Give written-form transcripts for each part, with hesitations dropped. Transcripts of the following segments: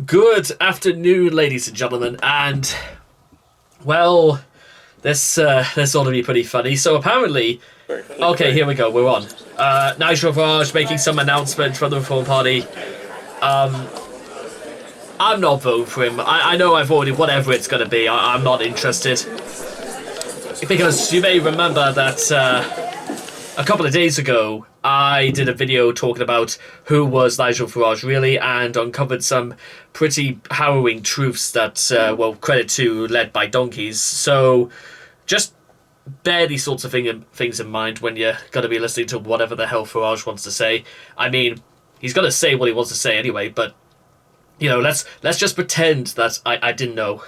Good afternoon, ladies and gentlemen, and, well, this ought to be pretty funny. So apparently, okay, here we go, we're on. Nigel Farage making some announcement from the Reform Party. I'm not voting for him. I know I've already, whatever it's going to be, I'm not interested. Because you may remember that a couple of days ago, I did a video talking about who was Nigel Farage really, and uncovered some pretty harrowing truths that, credit to led by donkeys. So, just bear these sorts of things in mind when you're going to be listening to whatever the hell Farage wants to say. I mean, he's going to say what he wants to say anyway, but, you know, let's just pretend that I didn't know.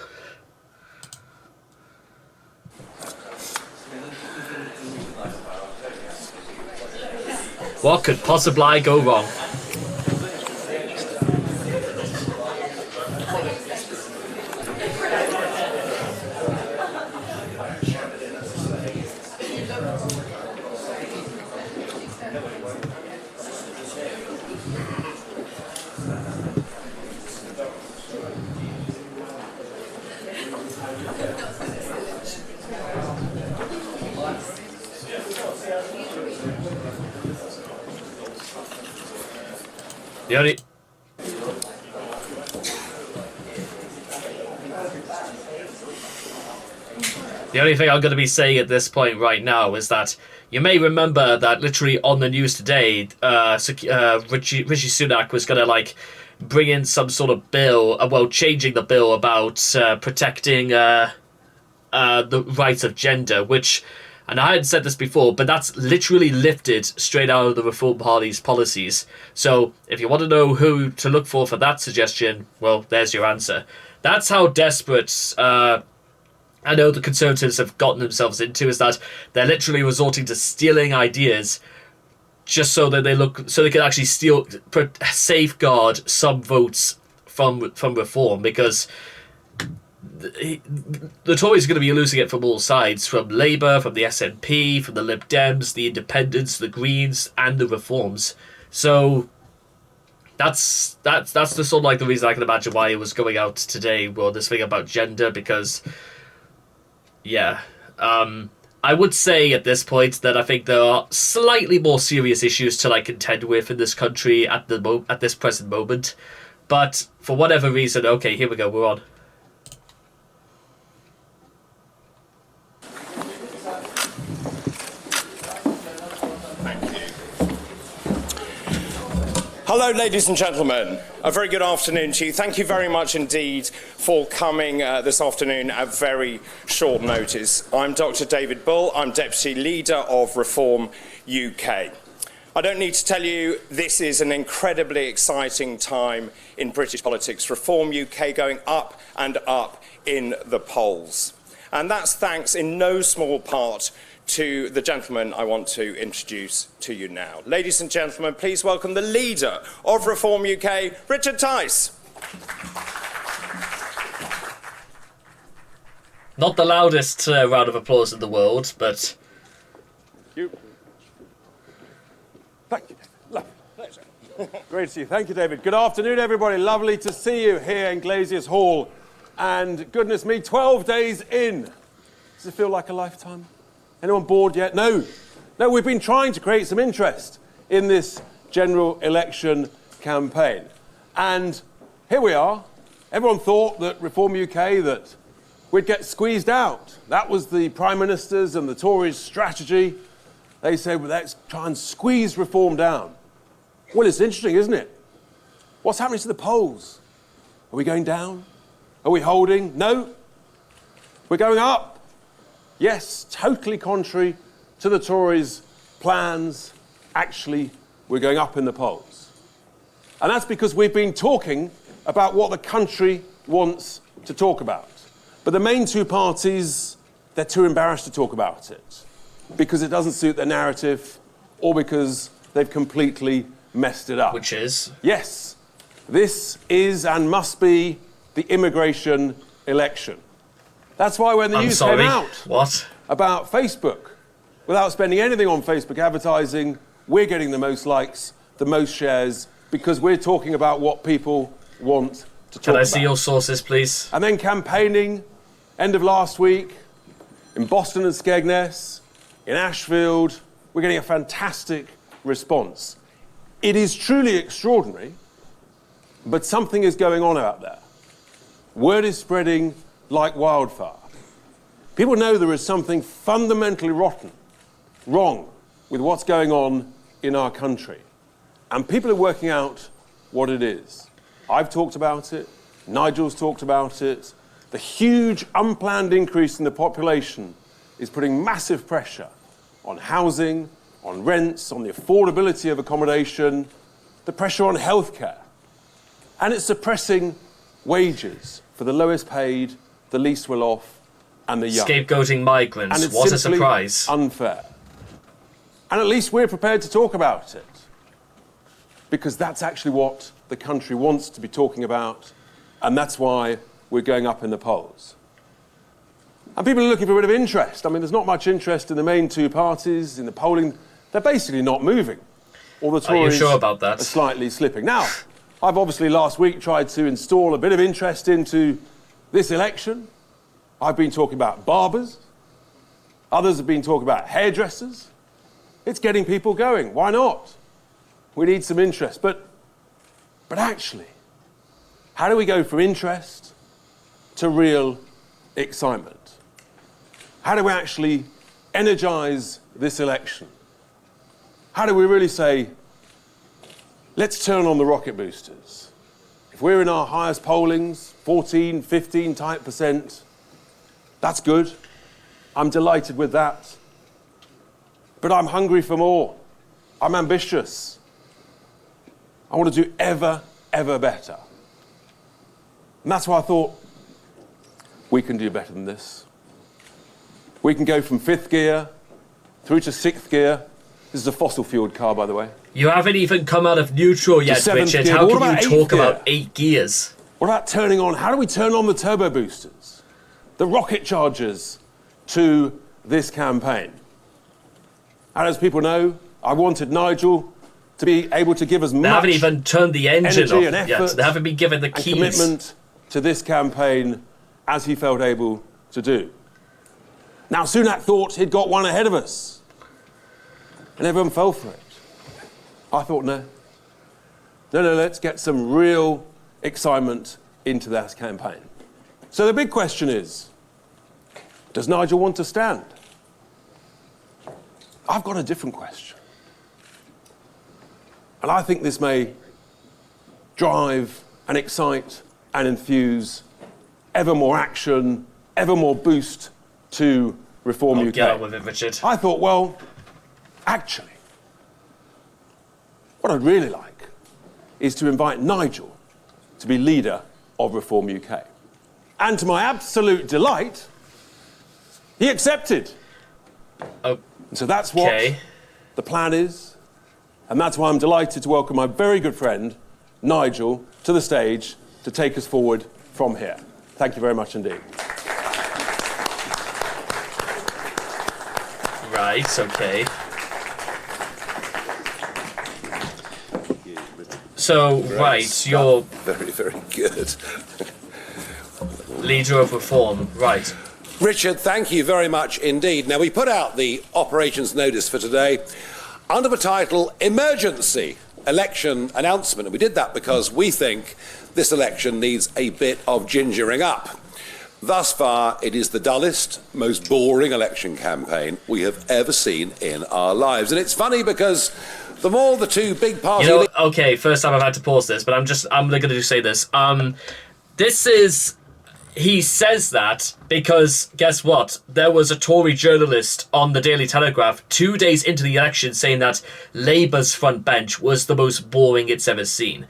What could possibly go wrong? The only thing I'm going to be saying at this point right now is that you may remember that literally on the news today, Rishi Sunak was going to bring in some sort of bill, changing the bill about protecting the rights of gender, which, and I hadn't said this before, but that's literally lifted straight out of the Reform Party's policies. So if you want to know who to look for that suggestion, well, there's your answer. That's how desperate I know the Conservatives have gotten themselves into, is that they're literally resorting to stealing ideas just so that they can actually safeguard some votes from Reform, because the Tories are going to be losing it from all sides, from Labour, from the SNP, from the Lib Dems, the Independents, the Greens, and the Reforms. So that's the sort of the reason I can imagine why it was going out today, this thing about gender, because yeah, I would say at this point that I think there are slightly more serious issues to contend with in this country at this present moment, but for whatever reason, okay, here we go, we're on. Hello, ladies and gentlemen. A very good afternoon to you. Thank you very much indeed for coming this afternoon at very short notice. I'm Dr. David Bull. I'm Deputy Leader of Reform UK. I don't need to tell you this is an incredibly exciting time in British politics. Reform UK going up and up in the polls. And that's thanks in no small part to the gentleman I want to introduce to you now. Ladies and gentlemen, please welcome the leader of Reform UK, Richard Tice. Not the loudest round of applause in the world, but... Thank you. Lovely. Pleasure. Great to see you. Thank you, David. Good afternoon, everybody. Lovely to see you here in Glaziers Hall. And goodness me, 12 days in. Does it feel like a lifetime? Anyone bored yet? No, we've been trying to create some interest in this general election campaign. And here we are. Everyone thought that Reform UK, that we'd get squeezed out. That was the Prime Minister's and the Tories' strategy. They said, well, let's try and squeeze Reform down. Well, it's interesting, isn't it? What's happening to the polls? Are we going down? Are we holding? No. We're going up. Yes, totally contrary to the Tories' plans. Actually, we're going up in the polls. And that's because we've been talking about what the country wants to talk about. But the main two parties, they're too embarrassed to talk about it because it doesn't suit their narrative or because they've completely messed it up. Which is? Yes, this is and must be the immigration election. That's why when the news came out about Facebook, without spending anything on Facebook advertising, we're getting the most likes, the most shares, because we're talking about what people want to talk Can I about. see your sources, please? And then campaigning, end of last week, in Boston and Skegness, in Ashfield, we're getting a fantastic response. It is truly extraordinary, but something is going on out there. Word is spreading like wildfire. People know there is something fundamentally wrong with what's going on in our country. And people are working out what it is. I've talked about it, Nigel's talked about it. The huge unplanned increase in the population is putting massive pressure on housing, on rents, on the affordability of accommodation, the pressure on healthcare. And it's suppressing wages for the lowest paid, the least well off, and the young. Scapegoating migrants. And it's What a simply surprise. unfair. And at least we're prepared to talk about it, because that's actually what the country wants to be talking about, and that's why we're going up in the polls. And people are looking for a bit of interest. I mean, there's not much interest in the main two parties, in the polling. They're basically not moving. All the Tories Are you sure about that? are slightly slipping. Now, I've obviously last week tried to install a bit of interest into this election. I've been talking about barbers. Others have been talking about hairdressers. It's getting people going. Why not? We need some interest. But actually, how do we go from interest to real excitement? How do we actually energise this election? How do we really say, let's turn on the rocket boosters? If we're in our highest pollings, 14, 15 type %, that's good. I'm delighted with that. But I'm hungry for more. I'm ambitious. I want to do ever, ever better. And that's why I thought we can do better than this. We can go from 5th gear through to 6th gear. This is a fossil-fueled car, by the way. You haven't even come out of neutral yet, seventh Richard. gear. How What can about you eighth talk gear? about 8 gears? What about turning on, how do we turn on the turbo boosters, the rocket chargers to this campaign? And as people know, I wanted Nigel to be able to give us They much haven't even turned the engine energy and off yet. effort They haven't been given the and keys. commitment to this campaign as he felt able to do. Now, Sunak thought he'd got one ahead of us, and everyone fell for it. I thought, no, let's get some real excitement into that campaign. So the big question is, does Nigel want to stand? I've got a different question. And I think this may drive and excite and enthuse ever more action, ever more boost to Reform UK. Get on with it, Richard. I thought, well, actually, what I'd really like is to invite Nigel to be leader of Reform UK. And to my absolute delight, he accepted. Oh, And so that's what okay. the plan is. And that's why I'm delighted to welcome my very good friend, Nigel, to the stage to take us forward from here. Thank you very much indeed. Right, okay. So, right, you're Very, very good. leader of Reform, right. Richard, thank you very much indeed. Now, we put out the operations notice for today under the title Emergency Election Announcement. And we did that because we think this election needs a bit of gingering up. Thus far, it is the dullest, most boring election campaign we have ever seen in our lives. And it's funny because the more the two big parties... You know, okay, first time I've had to pause this, but I'm going to say this. This is... He says that because, guess what? There was a Tory journalist on the Daily Telegraph 2 days into the election saying that Labour's front bench was the most boring it's ever seen.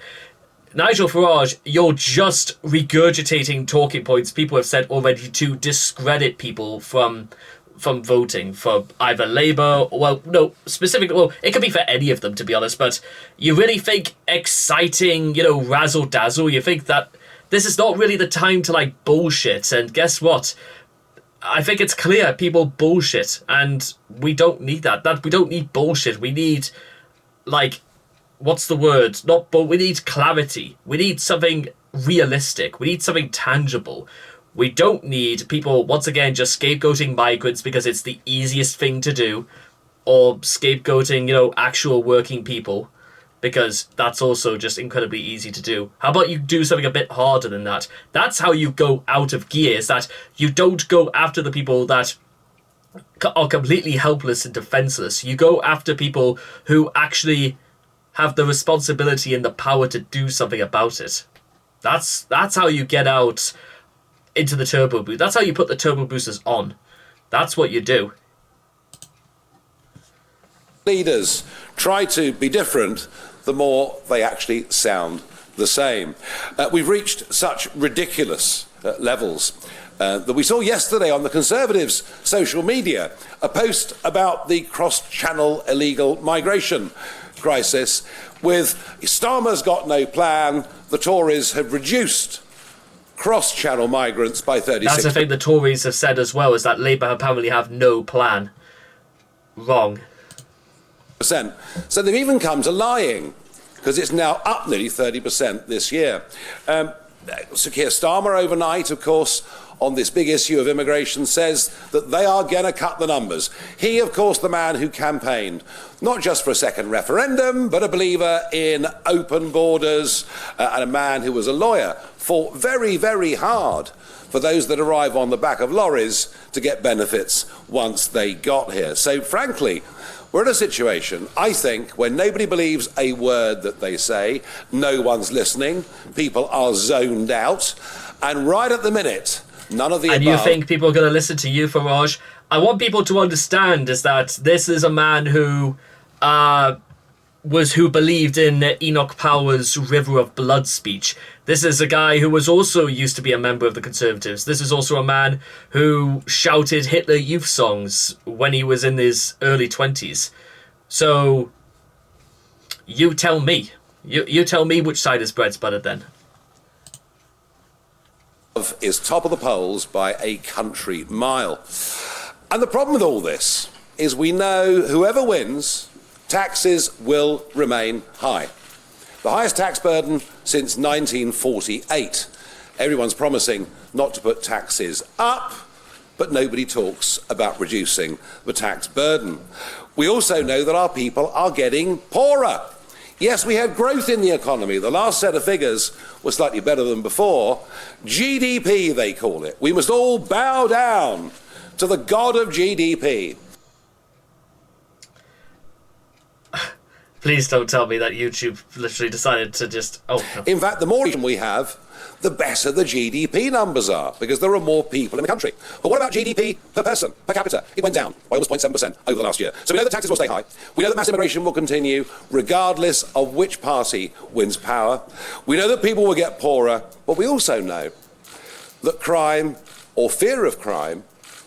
Nigel Farage, you're just regurgitating talking points people have said already to discredit people from voting for either Labour, well, no, specifically, well, it could be for any of them, to be honest, but you really think exciting, razzle-dazzle, you think that this is not really the time to, bullshit, and guess what? I think it's clear people bullshit, and we don't need that. We don't need bullshit. We need, what's the word? We need clarity. We need something realistic. We need something tangible. We don't need people, once again, just scapegoating migrants because it's the easiest thing to do, or scapegoating, actual working people, because that's also just incredibly easy to do. How about you do something a bit harder than that? That's how you go out of gear, is that you don't go after the people that are completely helpless and defenseless. You go after people who actually have the responsibility and the power to do something about it. That's how you get out into the turbo boost. That's how you put the turbo boosters on. That's what you do. Leaders try to be different, the more they actually sound the same. We've reached such ridiculous levels that we saw yesterday on the Conservatives' social media a post about the cross-channel illegal migration crisis with Starmer's got no plan, the Tories have reduced cross-channel migrants by 36%. That's the thing the Tories have said as well, is that Labour apparently have no plan. Wrong. So they've even come to lying, because it's now up nearly 30% this year. Sir Keir Starmer overnight, of course, on this big issue of immigration, says that they are going to cut the numbers. He, of course, the man who campaigned not just for a second referendum, but a believer in open borders, and a man who was a lawyer, fought very, very hard for those that arrive on the back of lorries to get benefits once they got here. So, frankly, we're in a situation, I think, where nobody believes a word that they say, no one's listening, people are zoned out, and right at the minute, none of the above. And you think people are going to listen to you, Farage? I want people to understand is that this is a man who believed in Enoch Powell's River of Blood speech. This is a guy who was also used to be a member of the Conservatives. This is also a man who shouted Hitler Youth songs when he was in his early 20s. So, you tell me. You tell me which side his bread's buttered then. Is top of the polls by a country mile. And the problem with all this is we know whoever wins, taxes will remain high. The highest tax burden since 1948. Everyone's promising not to put taxes up, but nobody talks about reducing the tax burden. We also know that our people are getting poorer. Yes, we had growth in the economy. The last set of figures were slightly better than before. GDP, they call it. We must all bow down to the god of GDP. Please don't tell me that YouTube literally decided to just... Oh, no. In fact, the more we have, the better the GDP numbers are, because there are more people in the country. But what about GDP per person, per capita? It went down by almost 0.7% over the last year. So we know that taxes will stay high. We know that mass immigration will continue, regardless of which party wins power. We know that people will get poorer, but we also know that crime, or fear of crime,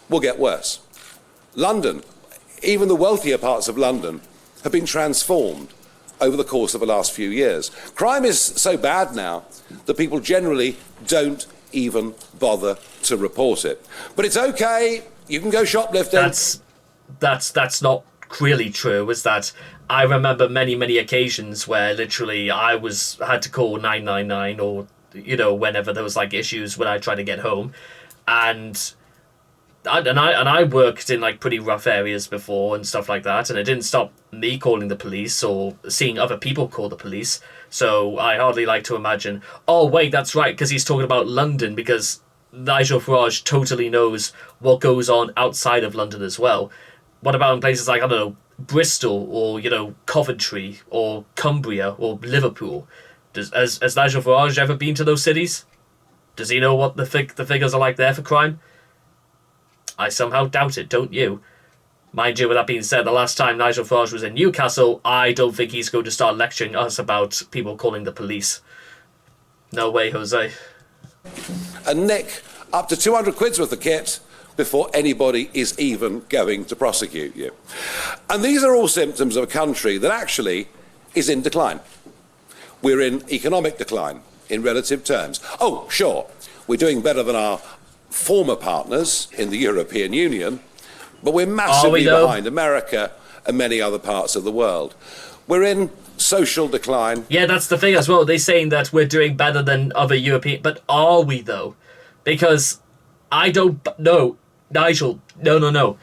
will get worse. London, even the wealthier parts of London, have been transformed over the course of the last few years. Crime is so bad now that people generally don't even bother to report it. But it's okay, you can go shoplifting. That's not really true, is that I remember many occasions where literally I had to call 999 or, whenever there was like issues when I tried to get home. And I worked in like pretty rough areas before and stuff like that, and it didn't stop me calling the police or seeing other people call the police. So I hardly like to imagine, oh wait, that's right, because he's talking about London, because Nigel Farage totally knows what goes on outside of London as well. What about in places like, I don't know, Bristol or, Coventry or Cumbria or Liverpool? Has Nigel Farage ever been to those cities? Does he know what the figures are like there for crime? I somehow doubt it, don't you? Mind you, with that being said, the last time Nigel Farage was in Newcastle, I don't think he's going to start lecturing us about people calling the police. No way, Jose. And nick up to 200 quid's worth of kit before anybody is even going to prosecute you. And these are all symptoms of a country that actually is in decline. We're in economic decline in relative terms. Oh, sure, we're doing better than our former partners in the European Union, but we're massively behind America and many other parts of the world. We're in social decline. Yeah, that's the thing as well. They're saying that we're doing better than other European, but are we though? Because I don't know, Nigel. No.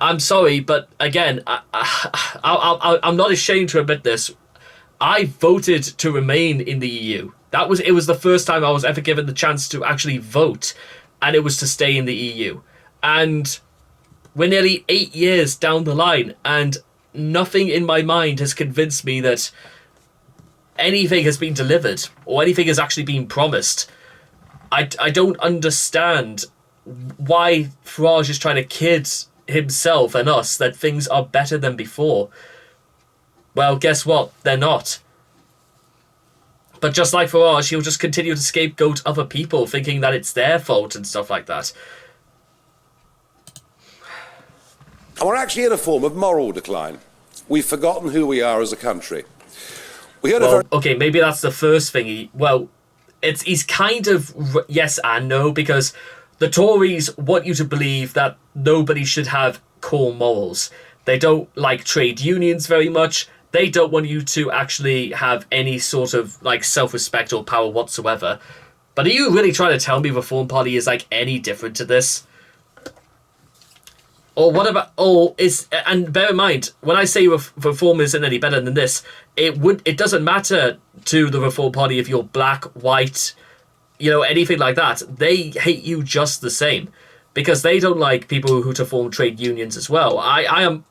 I'm sorry, but again, I'm not ashamed to admit this. I voted to remain in the EU. It was the first time I was ever given the chance to actually vote, and it was to stay in the EU. And we're nearly 8 years down the line, and nothing in my mind has convinced me that anything has been delivered or anything has actually been promised. I don't understand why Farage is trying to kid himself and us that things are better than before. Well, guess what? They're not. But just like Farage, he'll just continue to scapegoat other people, thinking that it's their fault and stuff like that. And we're actually in a form of moral decline. We've forgotten who we are as a country. Okay, maybe that's the first thing. He's kind of yes and no, because the Tories want you to believe that nobody should have core morals. They don't like trade unions very much. They don't want you to actually have any sort of like self-respect or power whatsoever. But are you really trying to tell me Reform Party is like any different to this? Or what about, and bear in mind, when I say Reform isn't any better than this, it doesn't matter to the Reform Party if you're black, white, anything like that. They hate you just the same, because they don't like people who to form trade unions as well. I am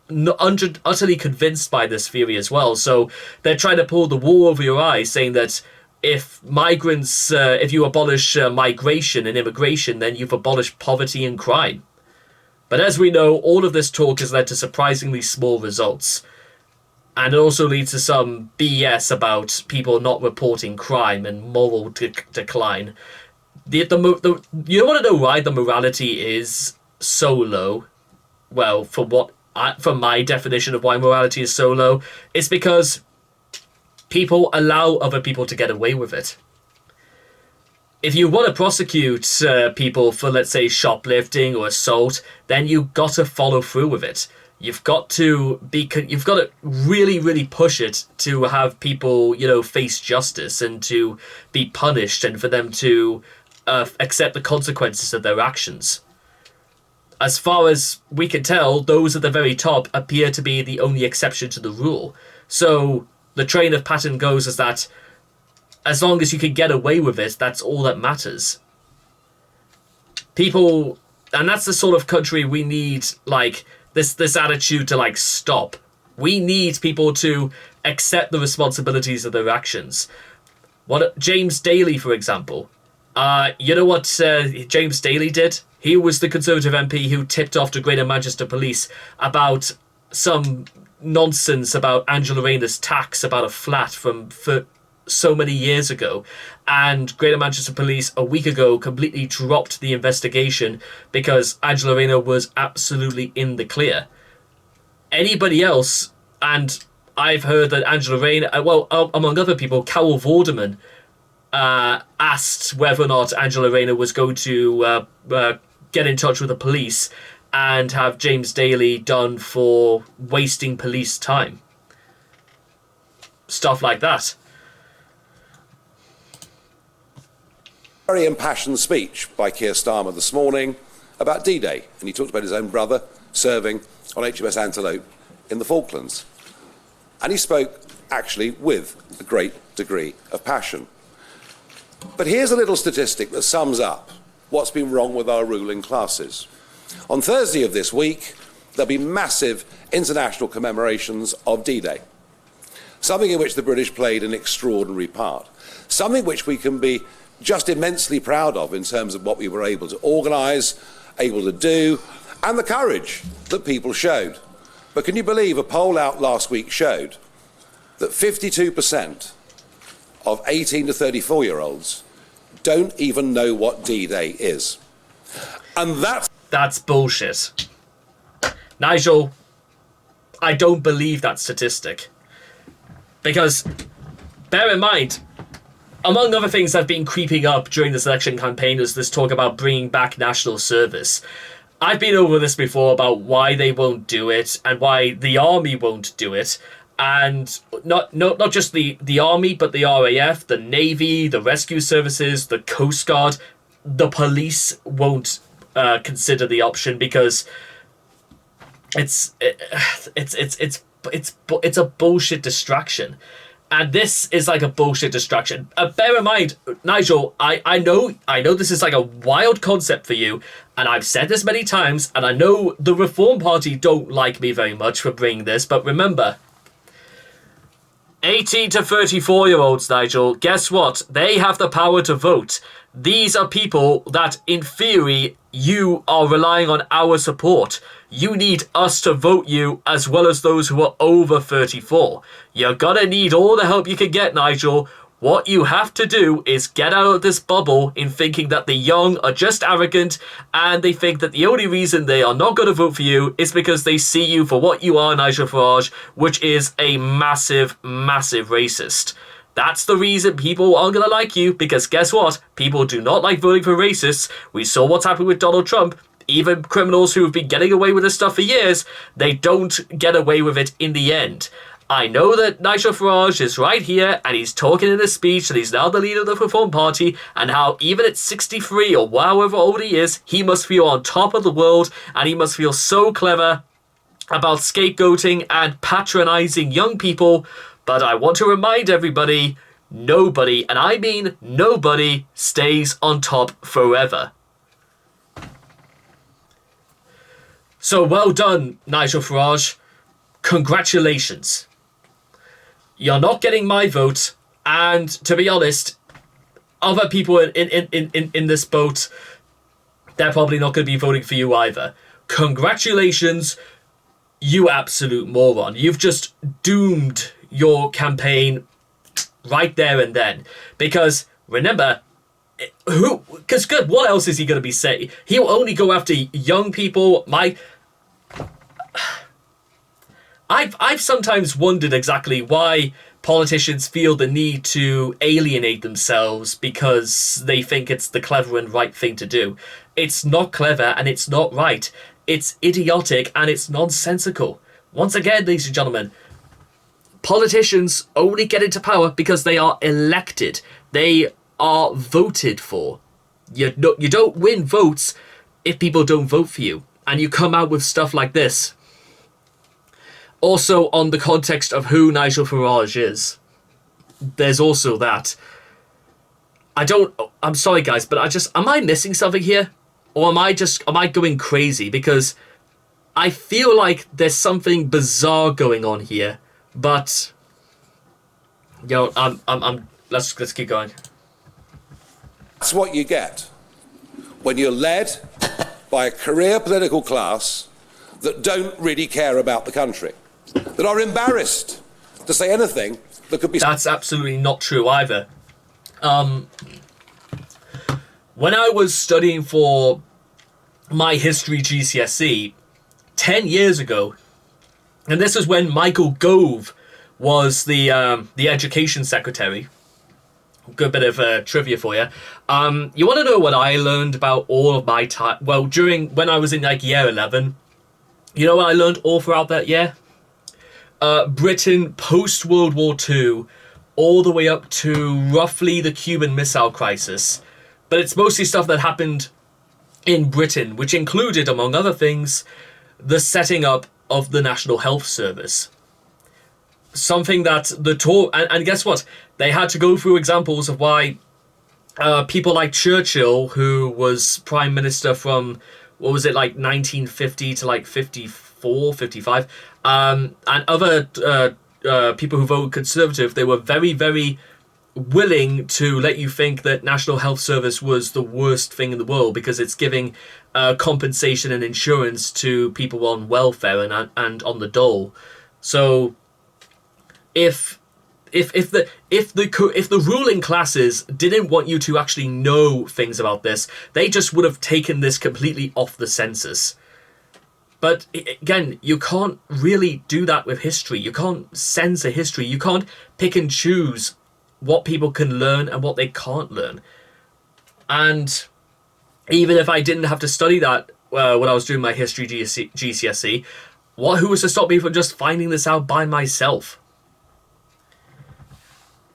utterly convinced by this theory as well. So they're trying to pull the wool over your eyes, saying that if you abolish migration and immigration, then you've abolished poverty and crime. But as we know, all of this talk has led to surprisingly small results. And it also leads to some BS about people not reporting crime and moral decline. You want to know why the morality is so low? Well, from my definition of why morality is so low, it's because people allow other people to get away with it. If you want to prosecute people for, let's say, shoplifting or assault, then you've got to follow through with it. You've got to really, really push it to have people, face justice and to be punished, and for them to accept the consequences of their actions. As far as we can tell, those at the very top appear to be the only exception to the rule. So the train of pattern goes as that as long as you can get away with it, that's all that matters. People, and that's the sort of country we need, like, this attitude to, like, stop. We need people to accept the responsibilities of their actions. James Daly, for example. You know what James Daly did? He was the Conservative MP who tipped off to Greater Manchester Police about some nonsense about Angela Rayner's tax about a flat for so many years ago, and Greater Manchester Police a week ago completely dropped the investigation because Angela Rayner was absolutely in the clear. Anybody else, and I've heard that Angela Rayner, among other people, Carol Vorderman asked whether or not Angela Rayner was going to get in touch with the police and have James Daly done for wasting police time. Stuff like that. Very impassioned speech by Keir Starmer this morning about D-Day, and he talked about his own brother serving on HMS Antelope in the Falklands. And he spoke actually with a great degree of passion. But here's a little statistic that sums up what's been wrong with our ruling classes. On Thursday of this week, there'll be massive international commemorations of D-Day, something in which the British played an extraordinary part, something which we can be just immensely proud of in terms of what we were able to organise, able to do, and the courage that people showed. But can you believe a poll out last week showed that 52% of 18 to 34-year-olds don't even know what D-Day is. And that's bullshit. Nigel, I don't believe that statistic. Because, bear in mind, among other things that have been creeping up during this election campaign is this talk about bringing back national service. I've been over this before about why they won't do it and why the army won't do it. And not just the army, but the RAF, the Navy, the rescue services, the Coast Guard, the police won't consider the option because it's a bullshit distraction. And this is like a bullshit distraction. Bear in mind, Nigel, I know this is like a wild concept for you, and I've said this many times, and I know the Reform Party don't like me very much for bringing this, but remember, 18 to 34-year-olds, Nigel, guess what? They have the power to vote. These are people that, in theory, you are relying on our support. You need us to vote you as well as those who are over 34. You're gonna need all the help you can get, Nigel. What you have to do is get out of this bubble in thinking that the young are just arrogant and they think that the only reason they are not going to vote for you is because they see you for what you are, Nigel Farage, which is a massive, massive racist. That's the reason people aren't going to like you, because guess what? People do not like voting for racists. We saw what's happened with Donald Trump. Even criminals who have been getting away with this stuff for years, they don't get away with it in the end. I know that Nigel Farage is right here and he's talking in his speech that he's now the leader of the Reform Party and how even at 63 or however old he is, he must feel on top of the world and he must feel so clever about scapegoating and patronizing young people. But I want to remind everybody, nobody, and I mean nobody, stays on top forever. So well done, Nigel Farage. Congratulations. You're not getting my vote, and to be honest, other people in this boat, they're probably not going to be voting for you either. Congratulations, you absolute moron. You've just doomed your campaign right there and then. Because, remember, because good, what else is he going to be saying? He'll only go after young people. I've sometimes wondered exactly why politicians feel the need to alienate themselves because they think it's the clever and right thing to do. It's not clever and it's not right. It's idiotic and it's nonsensical. Once again, ladies and gentlemen, politicians only get into power because they are elected. They are voted for. You don't win votes if people don't vote for you. And you come out with stuff like this. Also, on the context of who Nigel Farage is, there's also that. I'm sorry guys, but am I missing something here? Or am I going crazy? Because I feel like there's something bizarre going on here, but, let's keep going. That's what you get when you're led by a career political class that don't really care about the country, that are embarrassed to say anything that could be... That's absolutely not true either. When I was studying for my history GCSE 10 years ago, and this was when Michael Gove was the education secretary. Good bit of trivia for you. You want to know what I learned about all of my time? Well, when I was in year 11, you know what I learned all throughout that year? Britain post-World War II, all the way up to roughly the Cuban Missile Crisis. But it's mostly stuff that happened in Britain, which included, among other things, the setting up of the National Health Service. Something that and guess what? They had to go through examples of why people like Churchill, who was Prime Minister from, 1950 to 54, 55, and other people who voted Conservative, they were very, very willing to let you think that National Health Service was the worst thing in the world because it's giving compensation and insurance to people on welfare and on the dole. So if the ruling classes didn't want you to actually know things about this, they just would have taken this completely off the census. But again, you can't really do that with history. You can't censor history. You can't pick and choose what people can learn and what they can't learn. And even if I didn't have to study that when I was doing my history GCSE, who was to stop me from just finding this out by myself?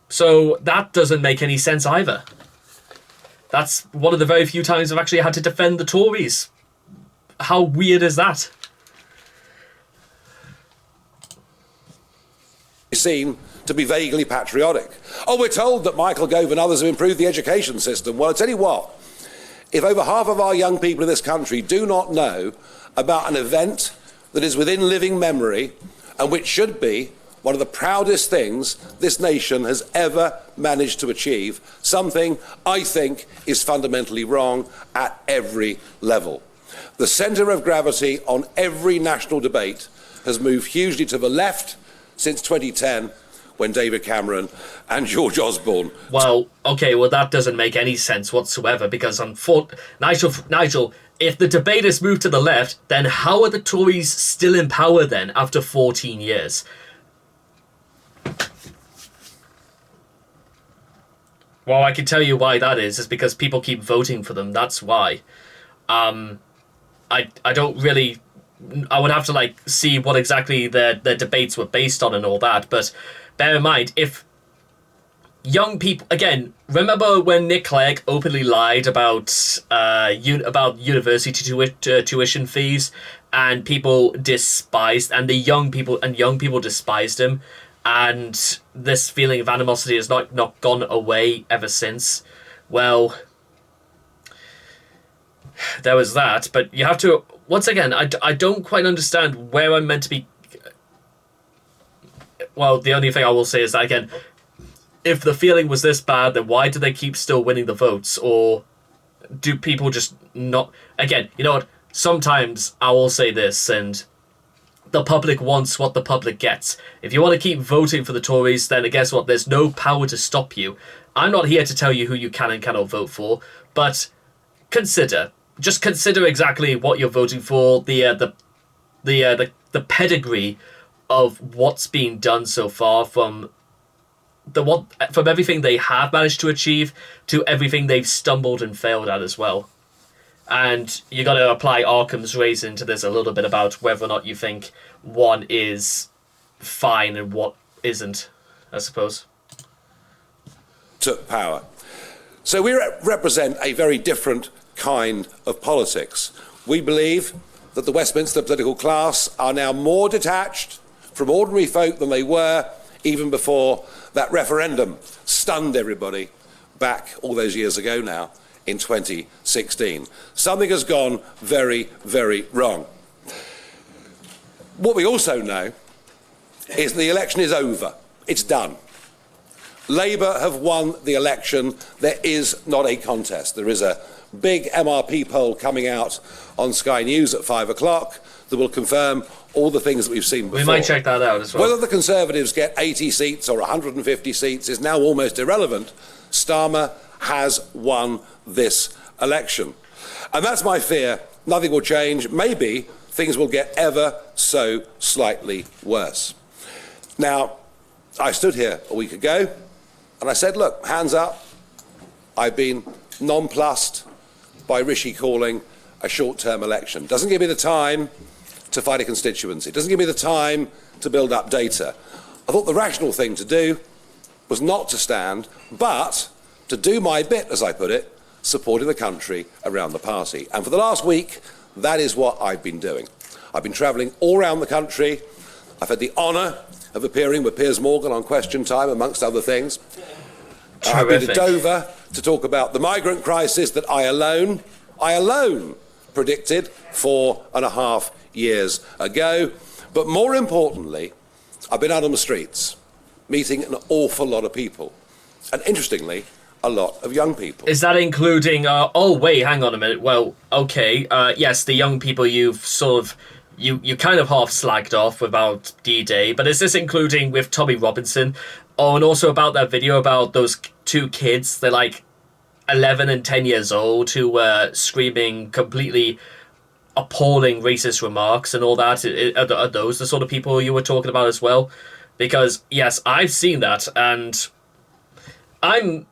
So that doesn't make any sense either. That's one of the very few times I've actually had to defend the Tories. How weird is that? Seen to be vaguely patriotic. Oh, we're told that Michael Gove and others have improved the education system. Well, I tell you what, if over half of our young people in this country do not know about an event that is within living memory and which should be one of the proudest things this nation has ever managed to achieve, something I think is fundamentally wrong at every level. The centre of gravity on every national debate has moved hugely to the left since 2010, when David Cameron and George Osborne... Well, okay, well that doesn't make any sense whatsoever, because Nigel, if the debate has moved to the left, then how are the Tories still in power then, after 14 years? Well, I can tell you why that is because people keep voting for them, that's why. I don't really... I would have to see what exactly their debates were based on and all that, but bear in mind, if young people, again, remember when Nick Clegg openly lied about university tuition fees, and people despised, and young people despised him, and this feeling of animosity has not gone away ever since. Well, there was that, but you have to... Once again, I don't quite understand where I'm meant to be... Well, the only thing I will say is that, again, if the feeling was this bad, then why do they keep still winning the votes? Or do people just not... Again, you know what? Sometimes I will say this, and the public wants what the public gets. If you want to keep voting for the Tories, then guess what? There's no power to stop you. I'm not here to tell you who you can and cannot vote for, but consider... Just consider exactly what you're voting for, the pedigree of what's been done so far, from everything they have managed to achieve to everything they've stumbled and failed at as well. And you got to apply Occam's razor to this a little bit about whether or not you think one is fine and what isn't, I suppose. Took power. So we represent a very different kind of politics. We believe that the Westminster political class are now more detached from ordinary folk than they were even before that referendum stunned everybody back all those years ago now in 2016. Something has gone very, very wrong. What we also know is the election is over. It's done. Labour have won the election. There is not a contest. There is a big MRP poll coming out on Sky News at 5 o'clock that will confirm all the things that we've seen before. We might check that out as well. Whether the Conservatives get 80 seats or 150 seats is now almost irrelevant. Starmer has won this election. And that's my fear. Nothing will change. Maybe things will get ever so slightly worse. Now, I stood here a week ago and I said, look, hands up. I've been nonplussed by Rishi calling a short-term election. Doesn't give me the time to fight a constituency. Doesn't give me the time to build up data. I thought the rational thing to do was not to stand, but to do my bit, as I put it, supporting the country around the party. And for the last week, that is what I've been doing. I've been travelling all around the country. I've had the honour of appearing with Piers Morgan on Question Time, amongst other things. I've been to Dover to talk about the migrant crisis that I alone predicted 4.5 years ago. But more importantly, I've been out on the streets, meeting an awful lot of people. And interestingly, a lot of young people. Is that including, oh wait, hang on a minute. Well, okay, yes, the young people you've sort of, you kind of half slagged off about D-Day, but is this including with Tommy Robinson? Oh, and also about that video about those two kids, they're like 11 and 10 years old, who were screaming completely appalling racist remarks and all that. Are those the sort of people you were talking about as well? Because, yes, I've seen that, and I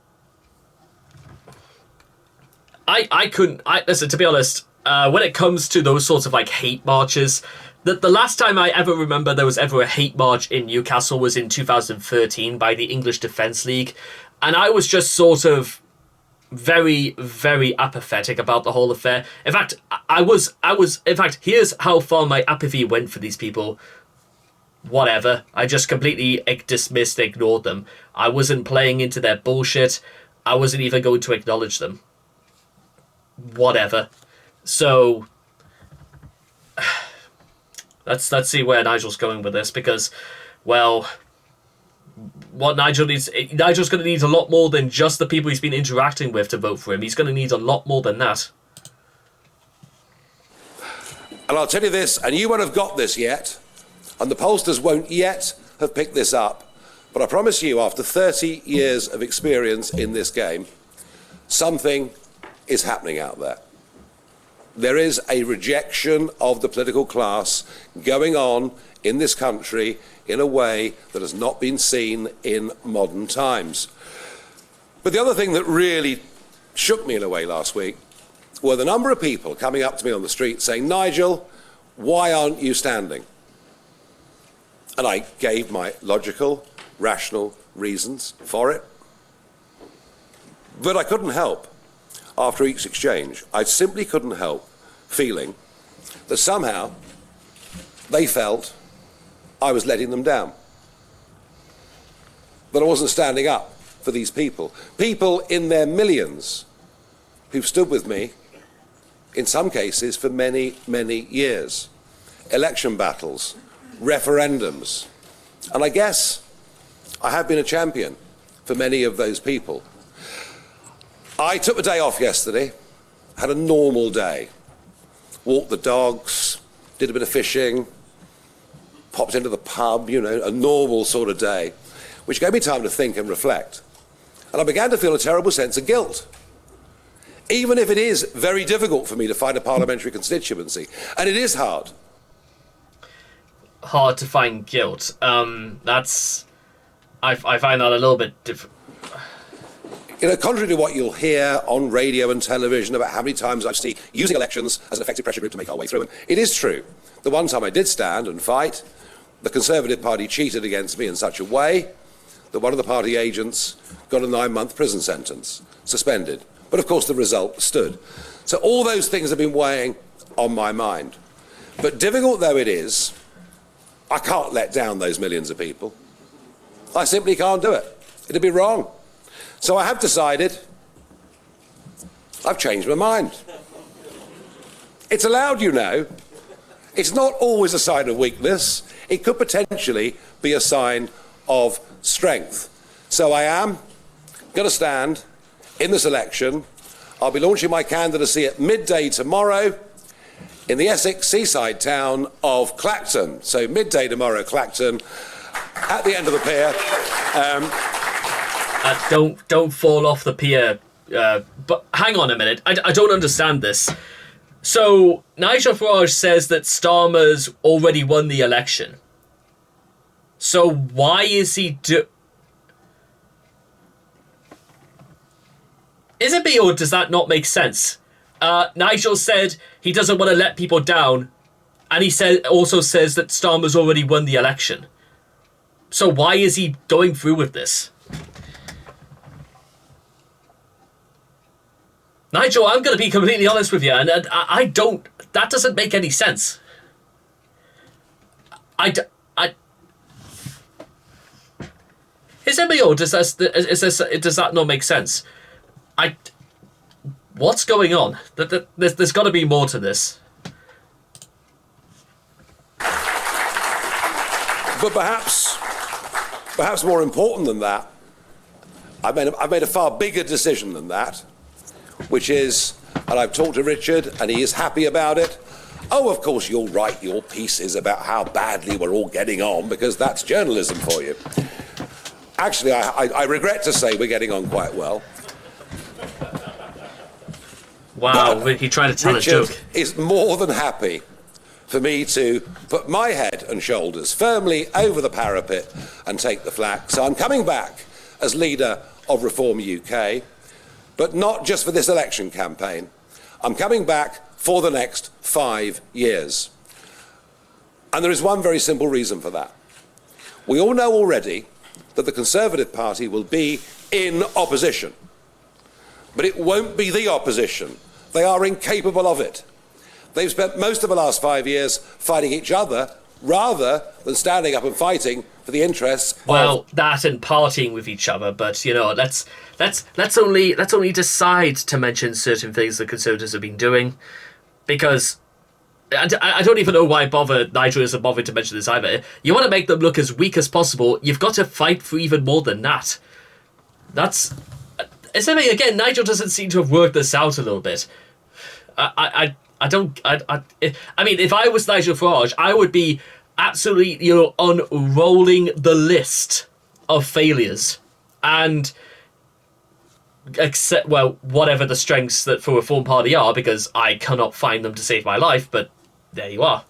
couldn't, listen, to be honest, when it comes to those sorts of like hate marches, the last time I ever remember there was ever a hate march in Newcastle was in 2013 by the English Defence League, and I was just sort of very, very apathetic about the whole affair. In fact, I was. In fact, here's how far my apathy went for these people. Whatever. I just completely dismissed, ignored them. I wasn't playing into their bullshit. I wasn't even going to acknowledge them. Whatever. So let's see where Nigel's going with this, because, well, what Nigel's going to need a lot more than just the people he's been interacting with to vote for him. He's going to need a lot more than that. And I'll tell you this, and you won't have got this yet, and the pollsters won't yet have picked this up, but I promise you, after 30 years of experience in this game, something is happening out there. There is a rejection of the political class going on in this country in a way that has not been seen in modern times. But the other thing that really shook me in a way last week were the number of people coming up to me on the street saying, Nigel, why aren't you standing? And I gave my logical, rational reasons for it. But I couldn't help, after each exchange, I simply couldn't help feeling that somehow they felt I was letting them down. That I wasn't standing up for these people. People in their millions who've stood with me, in some cases, for many, many years. Election battles, referendums. And I guess I have been a champion for many of those people. I took the day off yesterday, had a normal day. Walked the dogs, did a bit of fishing, popped into the pub, you know, a normal sort of day, which gave me time to think and reflect. And I began to feel a terrible sense of guilt. Even if it is very difficult for me to find a parliamentary constituency, and it is hard. Hard to find guilt. I find that a little bit different. You know, contrary to what you'll hear on radio and television about how many times I see using elections as an effective pressure group to make our way through, and it is true. The one time I did stand and fight, the Conservative Party cheated against me in such a way that one of the party agents got a 9-month prison sentence, suspended. But of course the result stood. So all those things have been weighing on my mind. But difficult though it is, I can't let down those millions of people. I simply can't do it. It'd be wrong. So I have decided, I've changed my mind. It's allowed, you know. It's not always a sign of weakness. It could potentially be a sign of strength. So I am going to stand in this election. I'll be launching my candidacy at midday tomorrow in the Essex seaside town of Clacton. So midday tomorrow, Clacton, at the end of the pier. Don't fall off the pier. But hang on a minute. I don't understand this. So Nigel Farage says that Starmer's already won the election. So why is he Is it me, or does that not make sense? Nigel said he doesn't want to let people down, and he also says that Starmer's already won the election. So why is he going through with this? Nigel, I'm going to be completely honest with you, and I don't... That doesn't make any sense. Is it me, or does that not make sense? What's going on? There's got to be more to this. But perhaps more important than that, I've made a far bigger decision than that, which is, and I've talked to Richard, and he is happy about it. Oh, of course, you'll write your pieces about how badly we're all getting on, because that's journalism for you. Actually, I regret to say we're getting on quite well. Wow, he tried to tell Richard a joke. Is more than happy for me to put my head and shoulders firmly over the parapet and take the flak. So I'm coming back as leader of Reform UK, but not just for this election campaign. I'm coming back for the next 5 years. And there is one very simple reason for that. We all know already that the Conservative Party will be in opposition. But it won't be the opposition. They are incapable of it. They've spent most of the last 5 years fighting each other rather than standing up and fighting for the interests of... that and partying with each other, but, you know, let's only decide to mention certain things the Conservatives have been doing, because I don't even know why Nigel isn't bothered to mention this either. You want to make them look as weak as possible, you've got to fight for even more than that. Again, Nigel doesn't seem to have worked this out a little bit. I mean, if I was Nigel Farage, I would be absolutely, unrolling the list of failures and accept, whatever the strengths that for Reform Party are, because I cannot find them to save my life, but there you are.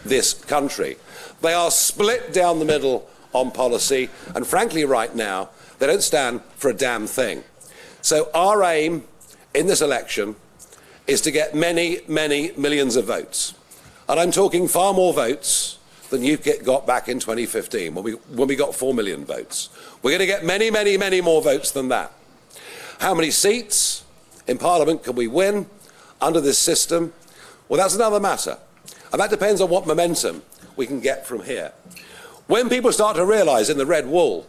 This country. They are split down the middle on policy, and frankly, right now, they don't stand for a damn thing. So our aim in this election is to get many, many millions of votes. And I'm talking far more votes than UKIP got back in 2015, when we got 4 million votes. We're going to get many, many, many more votes than that. How many seats in Parliament can we win under this system? Well, that's another matter. And that depends on what momentum we can get from here. When people start to realise in the red wall,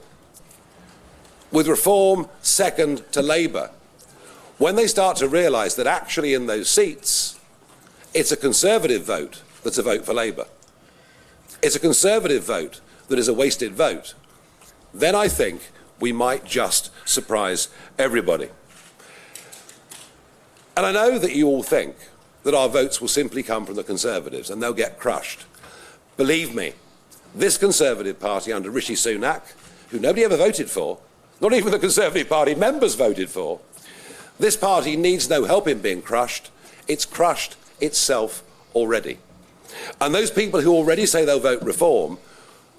with Reform second to Labour, when they start to realise that actually in those seats, it's a Conservative vote that's a vote for Labour. It's a Conservative vote that is a wasted vote. Then I think we might just surprise everybody. And I know that you all think that our votes will simply come from the Conservatives and they'll get crushed. Believe me, this Conservative Party under Rishi Sunak, who nobody ever voted for, not even the Conservative Party members voted for, this party needs no help in being crushed. It's crushed itself already. And those people who already say they'll vote Reform,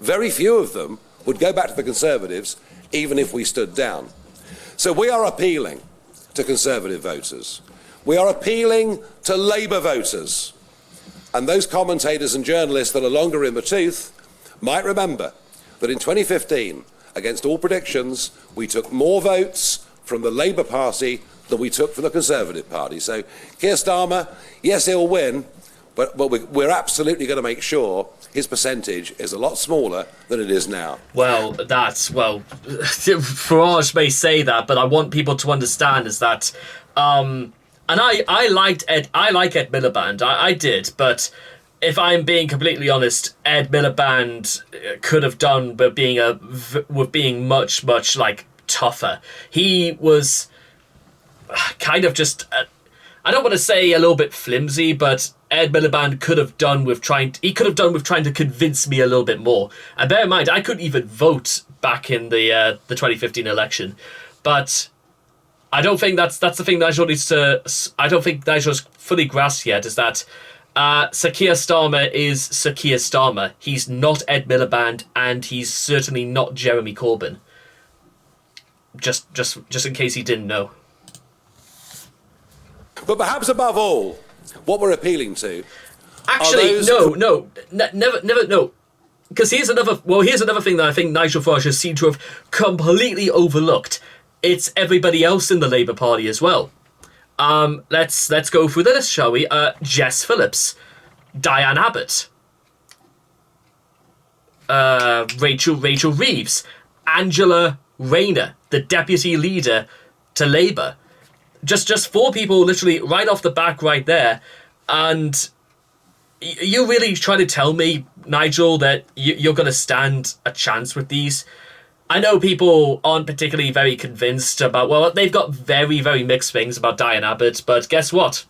very few of them would go back to the Conservatives even if we stood down. So we are appealing to Conservative voters. We are appealing to Labour voters. And those commentators and journalists that are longer in the tooth might remember that in 2015, against all predictions, we took more votes from the Labour Party than we took from the Conservative Party. So Keir Starmer, yes, he'll win, but we're absolutely going to make sure his percentage is a lot smaller than it is now. Farage may say that, but I want people to understand is that, and I like Ed Miliband, I did, but if I'm being completely honest, Ed Miliband could have done with being much, much like tougher. He was kind of just, I don't want to say a little bit flimsy, but Ed Miliband could have done with trying to convince me a little bit more. And bear in mind, I couldn't even vote back in the 2015 election, but I don't think that's the thing Nigel needs to. I don't think Nigel's fully grasped yet is that Sir Keir Starmer is Sir Keir Starmer. He's not Ed Miliband, and he's certainly not Jeremy Corbyn. Just in case he didn't know. But perhaps above all, what we're appealing to. Actually, never, no. Because here's another thing that I think Nigel Farage has seemed to have completely overlooked. It's everybody else in the Labour Party as well. Let's go through the list, shall we? Jess Phillips, Diane Abbott, Rachel Reeves, Angela Rayner, the deputy leader to Labour. Just 4 people literally right off the back right there. And you really trying to tell me, Nigel, that you're going to stand a chance with these? I know people aren't particularly very convinced about, well, they've got very, very mixed things about Diane Abbott, but guess what?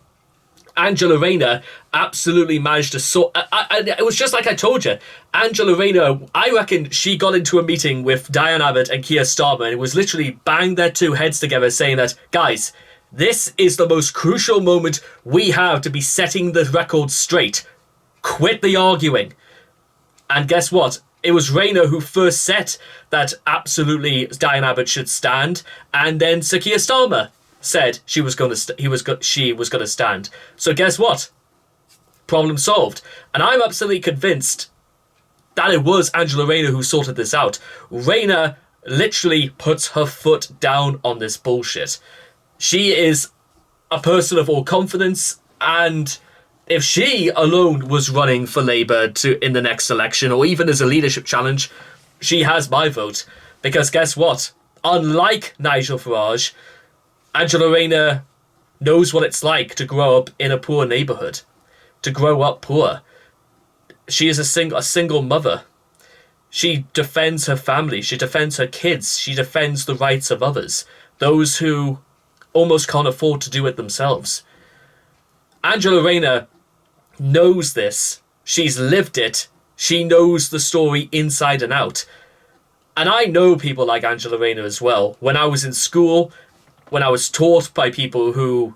Angela Rayner absolutely managed to sort... it was just like I told you. Angela Rayner, I reckon she got into a meeting with Diane Abbott and Keir Starmer, and it was literally bang their 2 heads together saying that, guys, this is the most crucial moment we have to be setting the record straight. Quit the arguing. And guess what? It was Rayner who first said that absolutely Diane Abbott should stand, and then Sir Keir Starmer. said she was going to stand. So guess what? Problem solved. And I'm absolutely convinced that it was Angela Rayner who sorted this out. Rayner literally puts her foot down on this bullshit. She is a person of all confidence, and if she alone was running for Labour in the next election, or even as a leadership challenge, she has my vote. Because guess what? Unlike Nigel Farage, Angela Rayner knows what it's like to grow up in a poor neighbourhood, to grow up poor. She is a single mother. She defends her family. She defends her kids. She defends the rights of others, those who almost can't afford to do it themselves. Angela Rayner knows this. She's lived it. She knows the story inside and out. And I know people like Angela Rayner as well. When I was in school, when I was taught by people who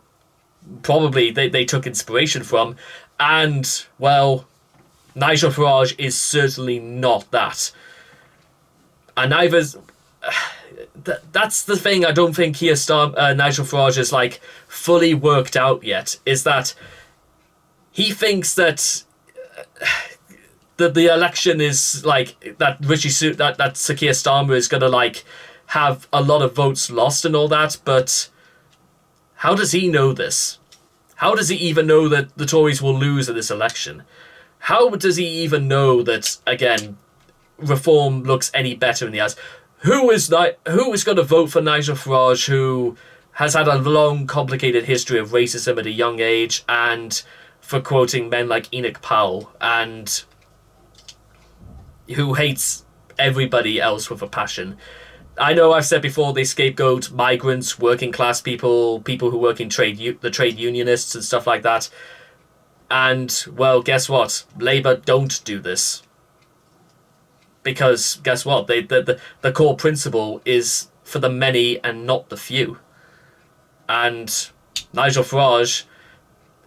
probably they took inspiration from, and, well, Nigel Farage is certainly not that. And neither's... That's the thing I don't think Nigel Farage is, like, fully worked out yet, is that he thinks that the election is, like, that that Sir Keir Starmer is going to, like, have a lot of votes lost and all that, but how does he know this? How does he even know that the Tories will lose in this election? How does he even know that, again, reform looks any better in the eyes? Who is going to vote for Nigel Farage, who has had a long, complicated history of racism at a young age, and for quoting men like Enoch Powell, and who hates everybody else with a passion? I know I've said before they scapegoat migrants, working class people, people who work in the trade unionists and stuff like that. And, well, guess what? Labour don't do this. Because, guess what? The core principle is for the many and not the few. And Nigel Farage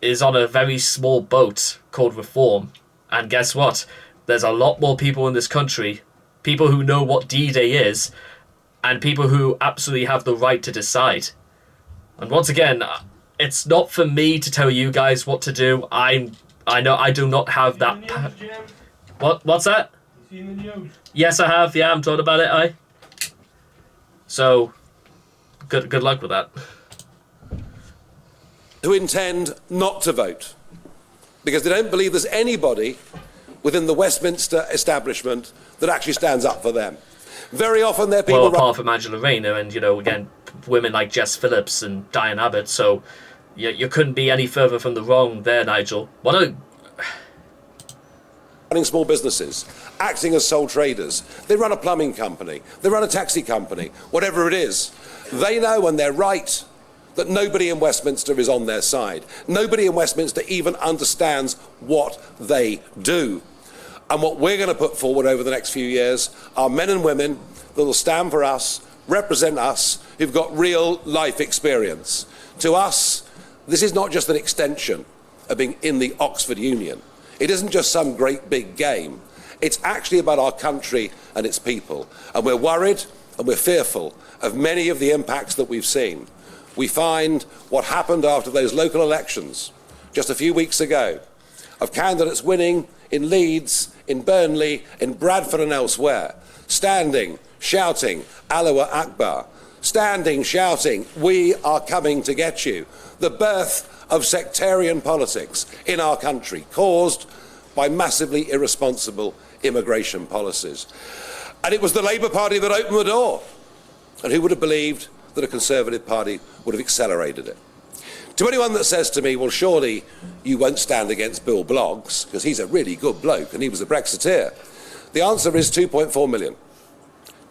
is on a very small boat called reform. And guess what? There's a lot more people in this country, people who know what D-Day is, and people who absolutely have the right to decide. And once again, it's not for me to tell you guys what to do. I know I do not have that... What's that? You seen the news? Yes, I have. Yeah, I'm talking about it, So, good luck with that. Who intend not to vote because they don't believe there's anybody within the Westminster establishment that actually stands up for them. Very often they're people... Well, apart from Angela Rayner and, again, women like Jess Phillips and Diane Abbott, so you couldn't be any further from the wrong there, Nigel. Running small businesses, acting as sole traders. They run a plumbing company. They run a taxi company. Whatever it is. They know when they're right that nobody in Westminster is on their side. Nobody in Westminster even understands what they do. And what we're going to put forward over the next few years are men and women that will stand for us, represent us, who've got real life experience. To us, this is not just an extension of being in the Oxford Union. It isn't just some great big game. It's actually about our country and its people. And we're worried and we're fearful of many of the impacts that we've seen. We find what happened after those local elections just a few weeks ago, of candidates winning in Leeds, in Burnley, in Bradford and elsewhere, standing, shouting, Allahu Akbar, standing, shouting, we are coming to get you. The birth of sectarian politics in our country, caused by massively irresponsible immigration policies. And it was the Labour Party that opened the door. And who would have believed that a Conservative Party would have accelerated it? To anyone that says to me, well, surely you won't stand against Bill Bloggs, because he's a really good bloke and he was a Brexiteer, the answer is 2.4 million.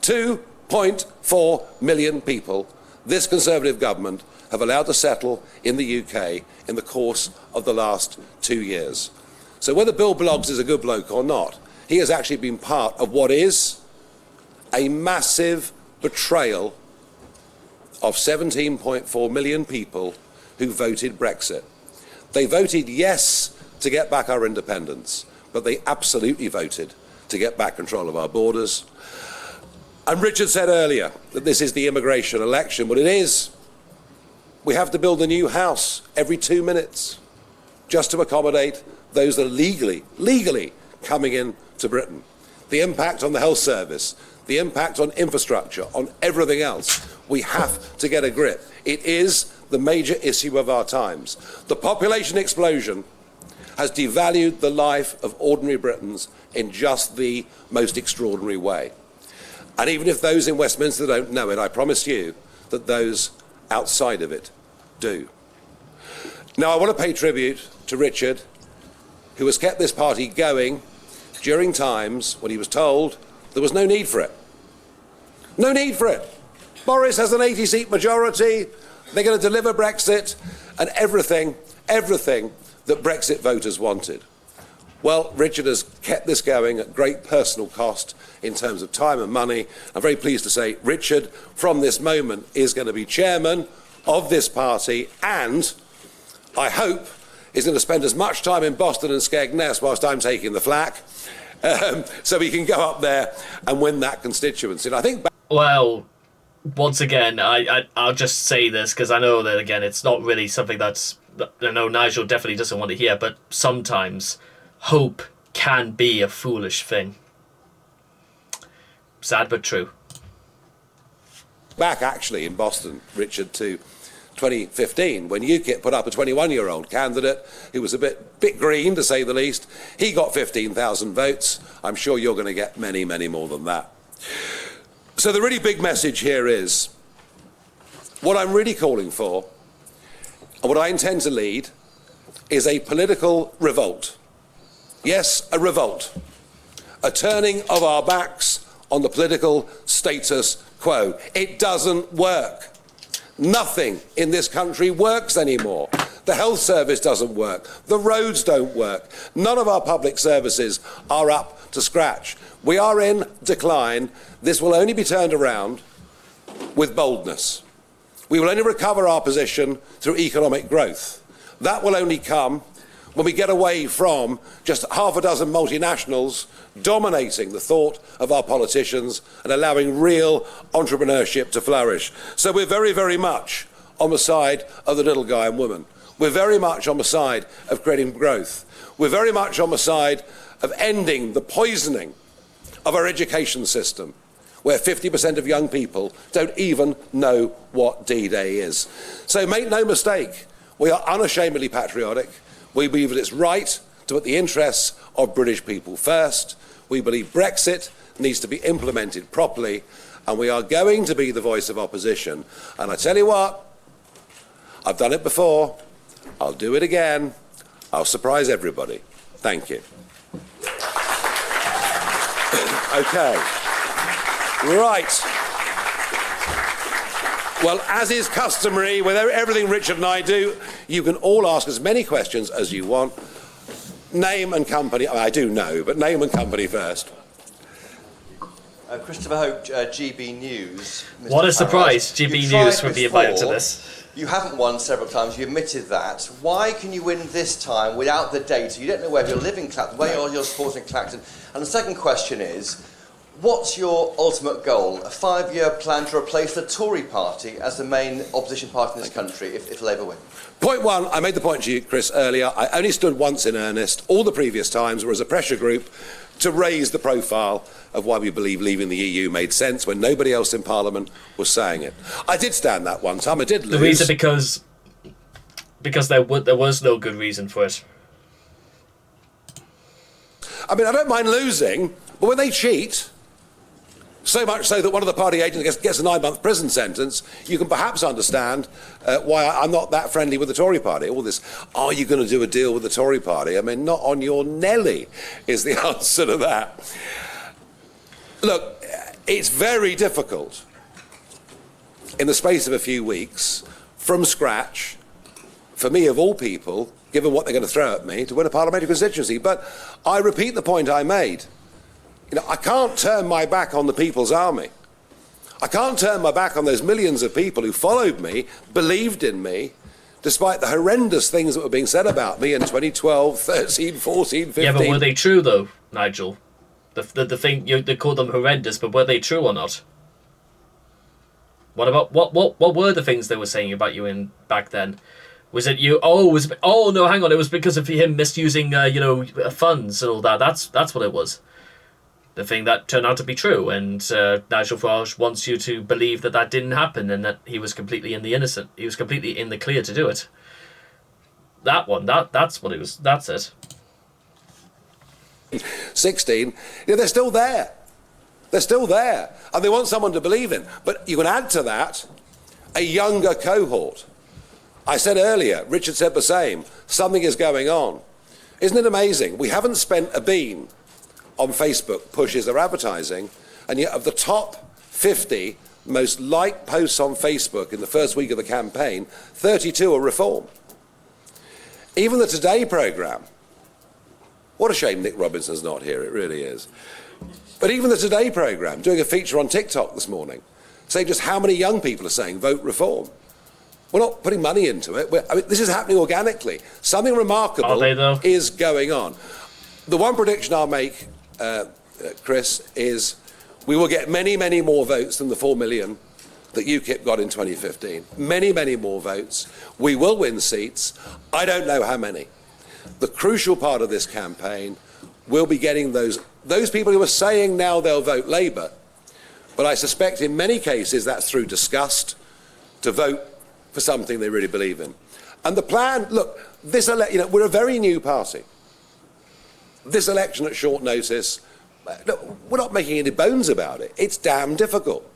2.4 million people this Conservative government have allowed to settle in the UK in the course of the last 2 years. So whether Bill Bloggs is a good bloke or not, he has actually been part of what is a massive betrayal of 17.4 million people who voted Brexit. They voted yes to get back our independence, but they absolutely voted to get back control of our borders. And Richard said earlier that this is the immigration election. Well, it is. We have to build a new house every 2 minutes just to accommodate those that are legally coming in to Britain. The impact on the health service, the impact on infrastructure, on everything else. We have to get a grip. It is the major issue of our times. The population explosion has devalued the life of ordinary Britons in just the most extraordinary way. And even if those in Westminster don't know it, I promise you that those outside of it do. Now, I want to pay tribute to Richard, who has kept this party going during times when he was told there was no need for it. No need for it. Boris has an 80-seat majority, they're going to deliver Brexit, and everything that Brexit voters wanted. Well, Richard has kept this going at great personal cost in terms of time and money. I'm very pleased to say Richard, from this moment, is going to be chairman of this party, and I hope is going to spend as much time in Boston and Skegness whilst I'm taking the flak, so he can go up there and win that constituency. And I think... Well, once again, I'll just say this, because I know that, again, it's not really something that's... I know Nigel definitely doesn't want to hear, but sometimes hope can be a foolish thing. Sad but true. Back, actually, in Boston, Richard, to 2015, when UKIP put up a 21-year-old candidate who was a bit green, to say the least. He got 15,000 votes. I'm sure you're going to get many, many more than that. So the really big message here is, what I'm really calling for, and what I intend to lead, is a political revolt. Yes, a revolt. A turning of our backs on the political status quo. It doesn't work. Nothing in this country works anymore. The health service doesn't work. The roads don't work. None of our public services are up to scratch. We are in decline. This will only be turned around with boldness. We will only recover our position through economic growth. That will only come when we get away from just half a dozen multinationals dominating the thought of our politicians and allowing real entrepreneurship to flourish. So we're very, very much on the side of the little guy and woman. We're very much on the side of creating growth. We're very much on the side of ending the poisoning of our education system, where 50% of young people don't even know what D-Day is. So make no mistake, we are unashamedly patriotic. We believe that it's right to put the interests of British people first. We believe Brexit needs to be implemented properly, and we are going to be the voice of opposition. And I tell you what, I've done it before, I'll do it again, I'll surprise everybody. Thank you. Okay. Right. Well, as is customary with everything Richard and I do, you can all ask as many questions as you want. Name and company. I do know, but name and company first. Christopher Hope, GB News. Mr. What a Farage. surprise, GB News would be invited to before. this. You haven't won several times, you admitted that. Why can you win this time without the data? You don't know whether you're living Clacton, where you're supporting Clacton. And the second question is, what's your ultimate goal? A 5-year plan to replace the Tory party as the main opposition party in this country if Labour win? Point one, I made the point to you, Chris, earlier. I only stood once in earnest. All the previous times were as a pressure group to raise the profile of why we believe leaving the EU made sense when nobody else in Parliament was saying it. I did stand that one time. I did lose. The reason because there was no good reason for it. I mean, I don't mind losing, but when they cheat, so much so that one of the party agents gets a 9-month prison sentence, you can perhaps understand why I'm not that friendly with the Tory party. All this, are you going to do a deal with the Tory party? I mean, not on your Nelly is the answer to that. Look, it's very difficult in the space of a few weeks, from scratch, for me of all people, given what they're going to throw at me, to win a parliamentary constituency. But I repeat the point I made. You know, I can't turn my back on the People's Army. I can't turn my back on those millions of people who followed me, believed in me, despite the horrendous things that were being said about me in 2012, 13, 14, 15. Yeah, but were they true, though, Nigel? The thing, they called them horrendous, but were they true or not? What about what were the things they were saying about you in back then? Was it you? Oh no, hang on. It was because of him misusing funds and all that. That's what it was. The thing that turned out to be true, and Nigel Farage wants you to believe that didn't happen and that he was completely in the innocent. He was completely in the clear to do it. That's what it was. That's it. 16, they're still there. They're still there. And they want someone to believe in. But you can add to that a younger cohort. I said earlier, Richard said the same, something is going on. Isn't it amazing? We haven't spent a bean on Facebook pushes or advertising, and yet of the top 50 most liked posts on Facebook in the first week of the campaign, 32 are reform. Even the Today programme, what a shame Nick Robinson's not here, it really is. But even the Today programme, doing a feature on TikTok this morning, saying just how many young people are saying vote reform. We're not putting money into it. This is happening organically. Something remarkable is going on. The one prediction I'll make, Chris, is we will get many, many more votes than the 4 million that UKIP got in 2015. Many, many more votes. We will win seats. I don't know how many. The crucial part of this campaign will be getting those people who are saying now they'll vote Labour, but I suspect in many cases that's through disgust, to vote for something they really believe in. And the plan, look, we're a very new party. This election at short notice, look, we're not making any bones about it. It's damn difficult.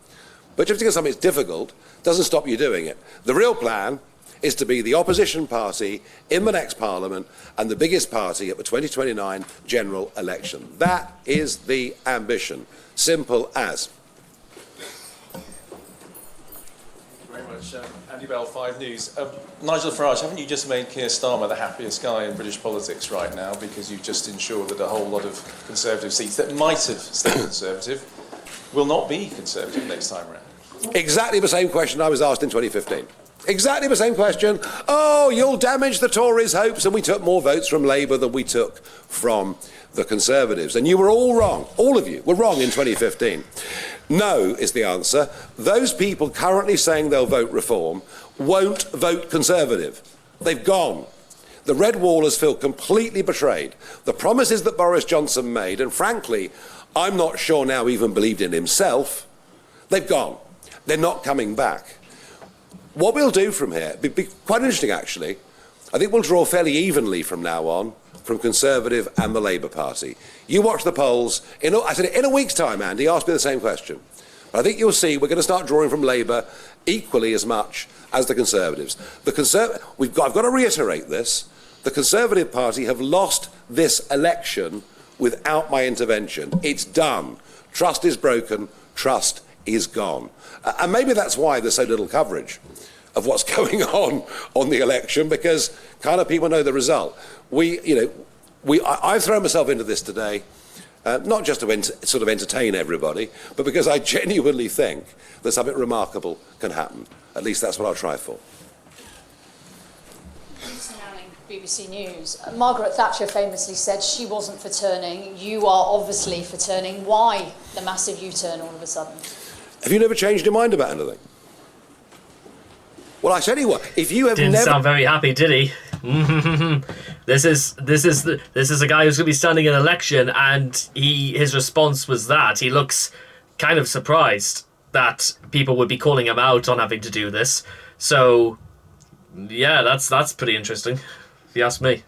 But just because something's difficult doesn't stop you doing it. The real plan is to be the opposition party in the next parliament and the biggest party at the 2029 general election. That is the ambition. Simple as. Very much. Andy Bell, 5 News. Nigel Farage, haven't you just made Keir Starmer the happiest guy in British politics right now because you've just ensured that a whole lot of Conservative seats that might have stayed Conservative will not be Conservative next time around? Exactly the same question I was asked in 2015. Exactly the same question. Oh, you'll damage the Tories' hopes, and we took more votes from Labour than we took from the Conservatives. And you were all wrong. All of you were wrong in 2015. No is the answer. Those people currently saying they'll vote Reform won't vote Conservative. They've gone. The Red Wall has felt completely betrayed. The promises that Boris Johnson made, and frankly, I'm not sure now even believed in himself, they've gone. They're not coming back. What we'll do from here, be quite interesting actually, I think we'll draw fairly evenly from now on from Conservative and the Labour Party. You watch the polls, I said in a week's time, Andy, asked me the same question. But I think you'll see we're going to start drawing from Labour equally as much as the Conservatives. I've got to reiterate this, the Conservative Party have lost this election without my intervention. It's done. Trust is broken, trust is gone. And maybe that's why there's so little coverage of what's going on the election, because kind of people know the result. I've thrown myself into this today, not just to sort of entertain everybody, but because I genuinely think that something remarkable can happen. At least that's what I'll try for. BBC News. Margaret Thatcher famously said she wasn't for turning. You are obviously for turning. Why the massive U-turn all of a sudden? Have you never changed your mind about anything? Well, I tell you what, if you have Didn't never... sound very happy, did he? This is a guy who's going to be standing an election, and his response was that he looks kind of surprised that people would be calling him out on having to do this. So, yeah, that's pretty interesting, if you ask me.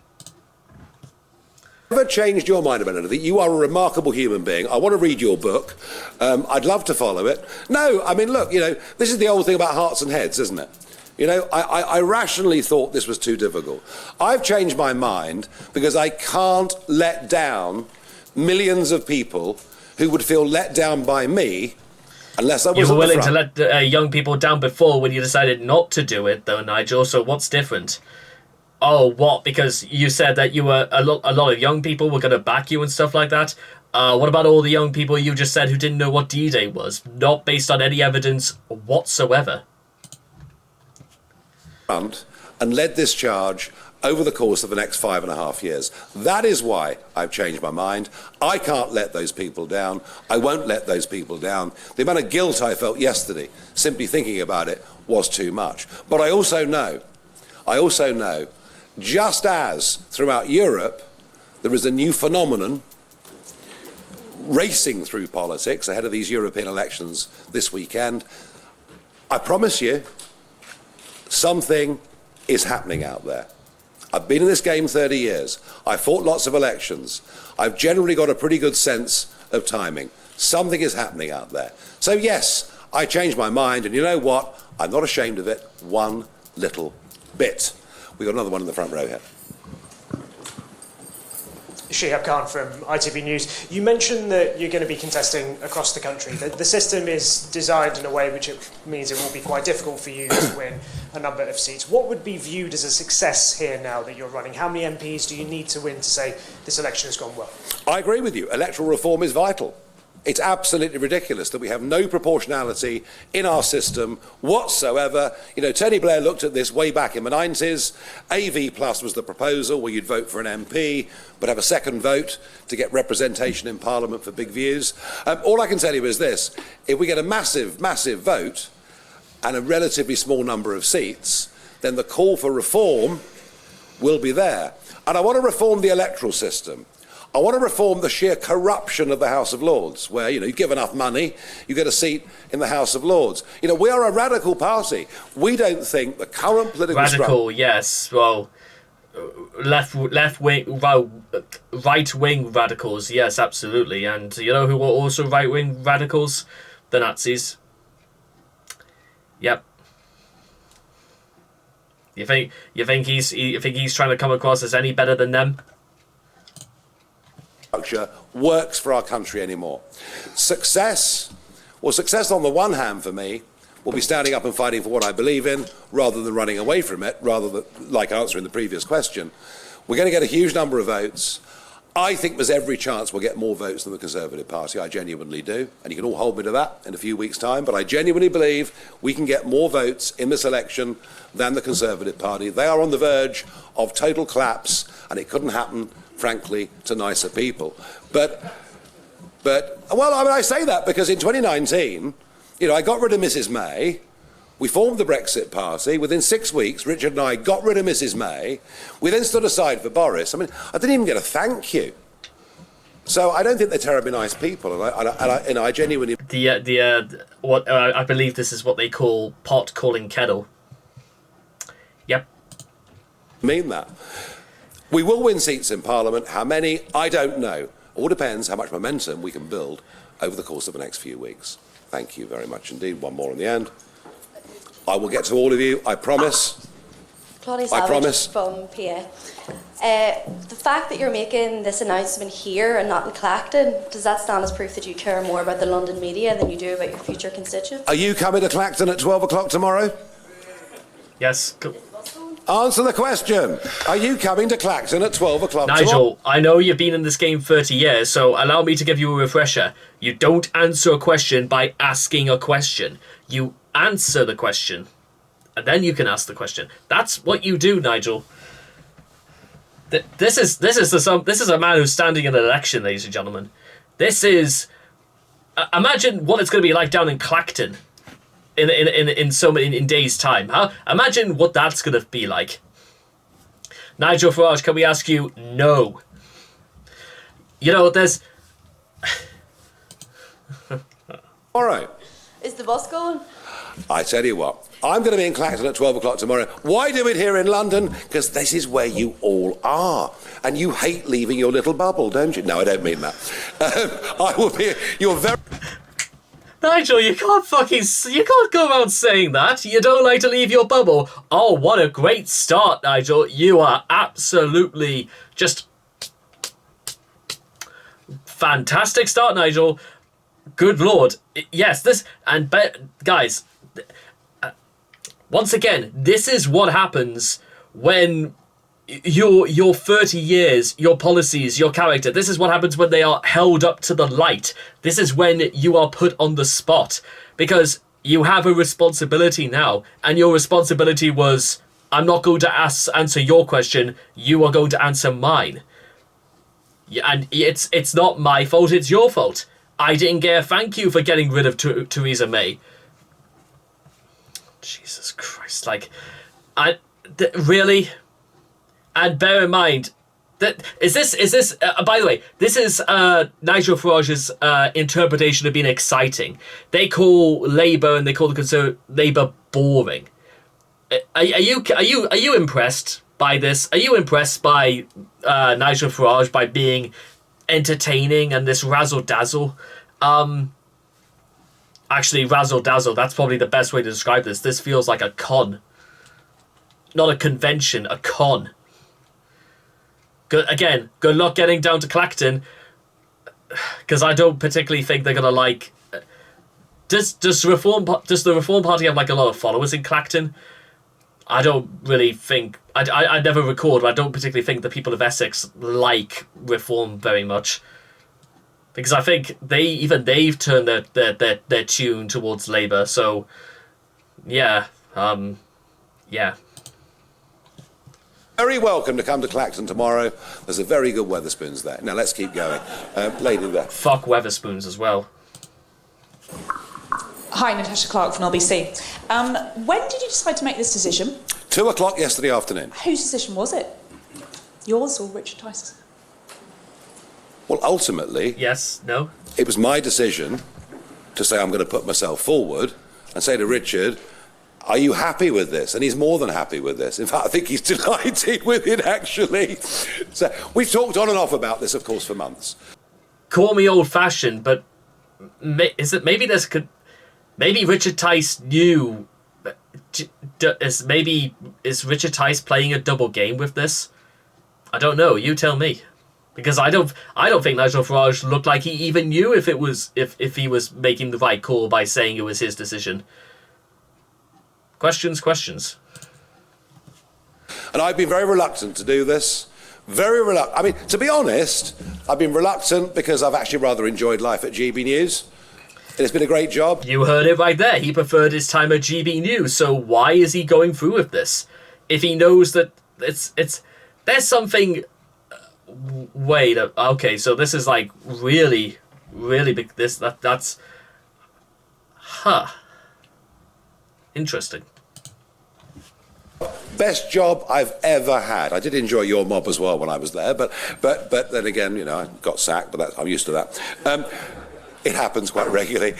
Never changed your mind about anything. You are a remarkable human being. I want to read your book. I'd love to follow it. No, I mean, look, this is the old thing about hearts and heads, isn't it? I rationally thought this was too difficult. I've changed my mind because I can't let down millions of people who would feel let down by me unless I was You were at the willing front. to let young people down before when you decided not to do it, though, Nigel, so what's different? Oh, what? Because you said that you were a lot of young people were going to back you and stuff like that. What about all the young people you just said who didn't know what D-Day was, not based on any evidence whatsoever? And led this charge over the course of the next 5.5 years. That is why I've changed my mind. I can't let those people down. I won't let those people down. The amount of guilt I felt yesterday, simply thinking about it, was too much. But I also know, just as throughout Europe, there is a new phenomenon racing through politics ahead of these European elections this weekend, I promise you, something is happening out there. I've been in this game 30 years. I fought lots of elections. I've generally got a pretty good sense of timing. Something is happening out there. So yes, I changed my mind, and you know what? I'm not ashamed of it one little bit. We've got another one in the front row here. Shihab Khan from ITV News. You mentioned that you're going to be contesting across the country. The system is designed in a way which it means it will be quite difficult for you to win a number of seats. What would be viewed as a success here now that you're running? How many MPs do you need to win to say this election has gone well? I agree with you. Electoral reform is vital. It's absolutely ridiculous that we have no proportionality in our system whatsoever. You know, Tony Blair looked at this way back in the 90s. AV Plus was the proposal where you'd vote for an MP, but have a second vote to get representation in Parliament for big views. All I can tell you is this. If we get a massive, massive vote and a relatively small number of seats, then the call for reform will be there. And I want to reform the electoral system. I want to reform the sheer corruption of the House of Lords, where, you give enough money, you get a seat in the House of Lords. We are a radical party. We don't think the current political radical, yes. Well, right-wing radicals, yes, absolutely. And you know who were also right-wing radicals? The Nazis. Yep. You think he's trying to come across as any better than them? Works for our country anymore. Success on the one hand for me will be standing up and fighting for what I believe in rather than running away from it, rather than, like answering the previous question. We're going to get a huge number of votes. I think there's every chance we'll get more votes than the Conservative Party. I genuinely do. And you can all hold me to that in a few weeks' time. But I genuinely believe we can get more votes in this election than the Conservative Party. They are on the verge of total collapse, and it couldn't happen, frankly, to nicer people. But well, I say that because in 2019, I got rid of Mrs. May. We formed the Brexit Party. Within 6 weeks, Richard and I got rid of Mrs. May. We then stood aside for Boris. I didn't even get a thank you. So I don't think they're terribly nice people, and I genuinely... I believe this is what they call pot calling kettle. Yep. Mean that. We will win seats in Parliament. How many? I don't know. All depends how much momentum we can build over the course of the next few weeks. Thank you very much indeed. One more in the end. I will get to all of you, I promise. Claudia I Savage promise. from PA. The fact that you're making this announcement here and not in Clacton, does that stand as proof that you care more about the London media than you do about your future constituents? Are you coming to Clacton at 12 o'clock tomorrow? Yes. Answer the question. Are you coming to Clacton at 12 o'clock tomorrow? Nigel, I know you've been in this game 30 years, so allow me to give you a refresher. You don't answer a question by asking a question. You answer the question, and then you can ask the question. That's what you do, Nigel. This is a man who's standing in an election, ladies and gentlemen. This is... imagine what it's going to be like down in Clacton in days' time, huh? Imagine what that's going to be like. Nigel Farage, can we ask you? No. There's... All right. Is the bus going? I tell you what, I'm going to be in Clacton at 12 o'clock tomorrow. Why do it here in London? Because this is where you all are. And you hate leaving your little bubble, don't you? No, I don't mean that. I will be... You're very... Nigel, you can't go around saying that. You don't like to leave your bubble. Oh, what a great start, Nigel. You are absolutely just... fantastic start, Nigel. Good Lord. Yes, this... And, guys... once again, this is what happens when your 30 years, your policies, your character, this is what happens when they are held up to the light. This is when you are put on the spot. Because you have a responsibility now, and your responsibility was I'm not going to answer your question. You are going to answer mine. Yeah, and it's not my fault. It's your fault. I didn't get a thank you for getting rid of Theresa May. Jesus Christ! Like, really? And bear in mind that is this. By the way, this is Nigel Farage's interpretation of being exciting. They call Labour and they call the Labour boring. Are you impressed by this? Are you impressed by Nigel Farage by being entertaining and this razzle dazzle? Actually, razzle dazzle. That's probably the best way to describe this. This feels like a con, not a convention. A con. Good luck getting down to Clacton, because I don't particularly think they're gonna like. Does the Reform Party have like a lot of followers in Clacton? I don't really think. I never record, but I don't particularly think the people of Essex like Reform very much, because I think they've turned their tune towards Labour. So yeah, yeah. Very welcome to come to Clacton tomorrow. There's a very good Wetherspoons there. Now let's keep going. Lady there. Fuck Wetherspoons as well. Hi, Natasha Clark from LBC. When did you decide to make this decision? 2:00 yesterday afternoon. Whose decision was it? Yours or Richard Tice's? Well, ultimately, yes, no. It was my decision to say I'm going to put myself forward and say to Richard, are you happy with this? And he's more than happy with this. In fact, I think he's delighted with it, actually. So we've talked on and off about this, of course, for months. Call me old-fashioned, but maybe Richard Tice knew. Is Richard Tice playing a double game with this? I don't know. You tell me, because I don't think Nigel Farage looked like he even knew if he was making the right call by saying it was his decision. Questions. And I've been very reluctant to do this. Very reluctant. I mean, to be honest, I've been reluctant because I've actually rather enjoyed life at GB News. It's been a great job. You heard it right there. He preferred his time at GB News. So why is he going through with this? If he knows that there's something. Wait. Okay. So this is like really big. That's. Interesting. Best job I've ever had. I did enjoy your mob as well when I was there, but then again, you know, I got sacked, but I'm used to that. It happens quite regularly.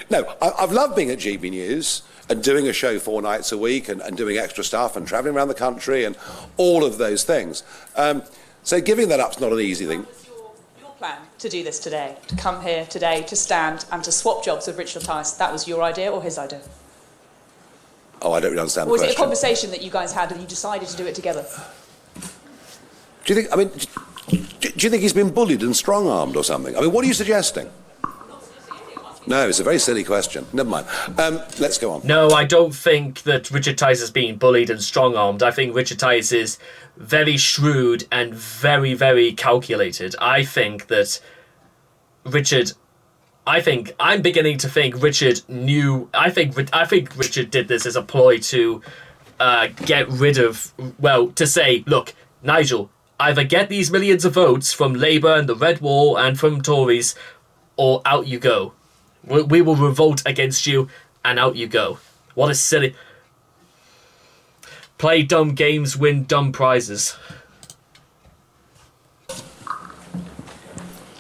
No, I've loved being at GB News and doing a show 4 nights a week and doing extra stuff and travelling around the country and all of those things. So giving that up's not an easy thing. What was your plan to do this today, to come here today, to stand and to swap jobs with Richard Tice? That was your idea or his idea? Oh, I don't really understand the question. Was it a conversation that you guys had and you decided to do it together? Do you think, I mean, do you think he's been bullied and strong-armed or something? I mean, what are you suggesting? No, it's a very silly question. Never mind. Let's go on. No, I don't think that Richard Tice is being bullied and strong-armed. I think Richard Tice is very shrewd and very, very calculated. I think that I'm beginning to think Richard knew. I think Richard did this as a ploy to get rid of. Well, to say, look, Nigel, either get these millions of votes from Labour and the Red Wall and from Tories, or out you go. We will revolt against you, and out you go. What a silly. Play dumb games, win dumb prizes.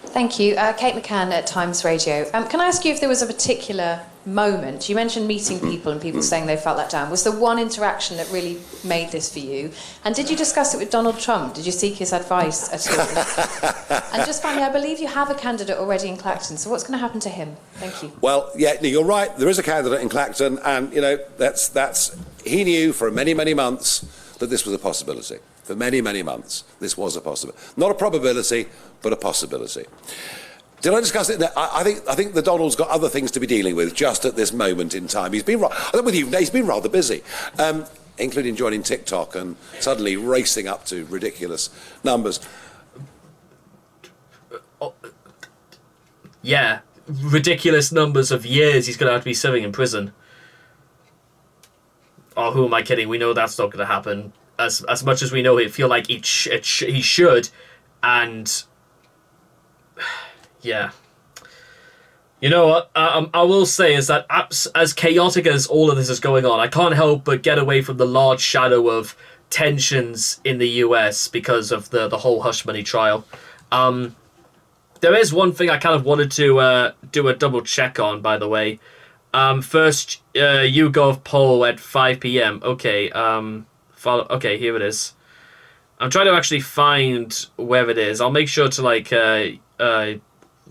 Thank you. Kate McCann at Times Radio. Can I ask you if there was a particular moment? You mentioned meeting people and people saying they felt let down. Was there one interaction that really made this for you? And did you discuss it with Donald Trump? Did you seek his advice at all? And just finally, I believe you have a candidate already in Clacton, so what's going to happen to him? Thank you. Well, yeah, you're right. There is a candidate in Clacton, and, you know, that's he knew for many, many months that this was a possibility. For many, many months, this was a possibility. Not a probability, but a possibility. Did I discuss it? I think the Donald's got other things to be dealing with just at this moment in time. He's been rather busy, including joining TikTok and suddenly racing up to ridiculous numbers. Yeah, ridiculous numbers of years he's going to have to be serving in prison. oh, who am I kidding? We know that's not going to happen. As much as we know it feel like he should, and yeah. You know what? I will say is that as chaotic as all of this is going on, I can't help but get away from the large shadow of tensions in the US because of the whole hush money trial. There is one thing I kind of wanted to do a double check on, by the way. First, YouGov poll at 5 p.m. Okay, okay, here it is. I'm trying to actually find where it is. I'll make sure to like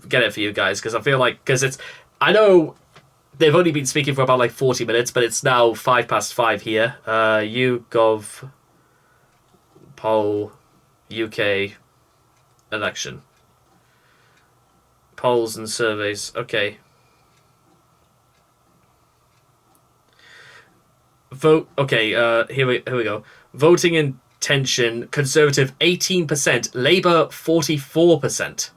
get it for you guys, because I feel like, I know they've only been speaking for about like 40 minutes, but it's now 5:05 here. YouGov poll UK election. Polls and surveys. Okay. Vote. Okay. Here we go. Voting intention: Conservative 18%, Labour 44%.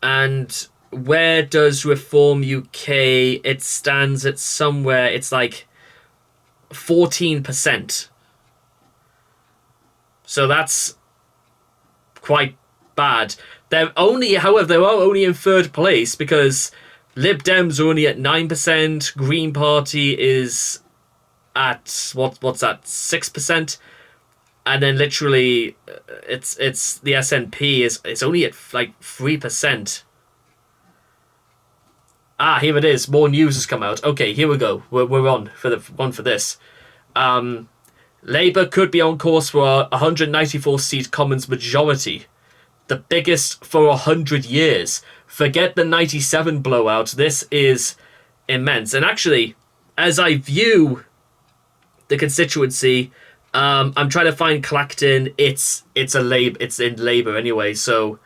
And where does Reform UK? It stands at somewhere. It's like 14%. So that's quite bad. They're only, however, they are only in third place because Lib Dems are only at 9%. Green Party is at what's that, 6%, and then literally it's the SNP is only at like 3%. Ah, here it is. More news has come out. Okay, here we go. We're on for this. Labour could be on course for a 194 seat Commons majority, the biggest for 100 years. Forget the 97 blowout. This is immense. And actually, as I view the constituency, I'm trying to find Clacton. It's in Labour anyway. So,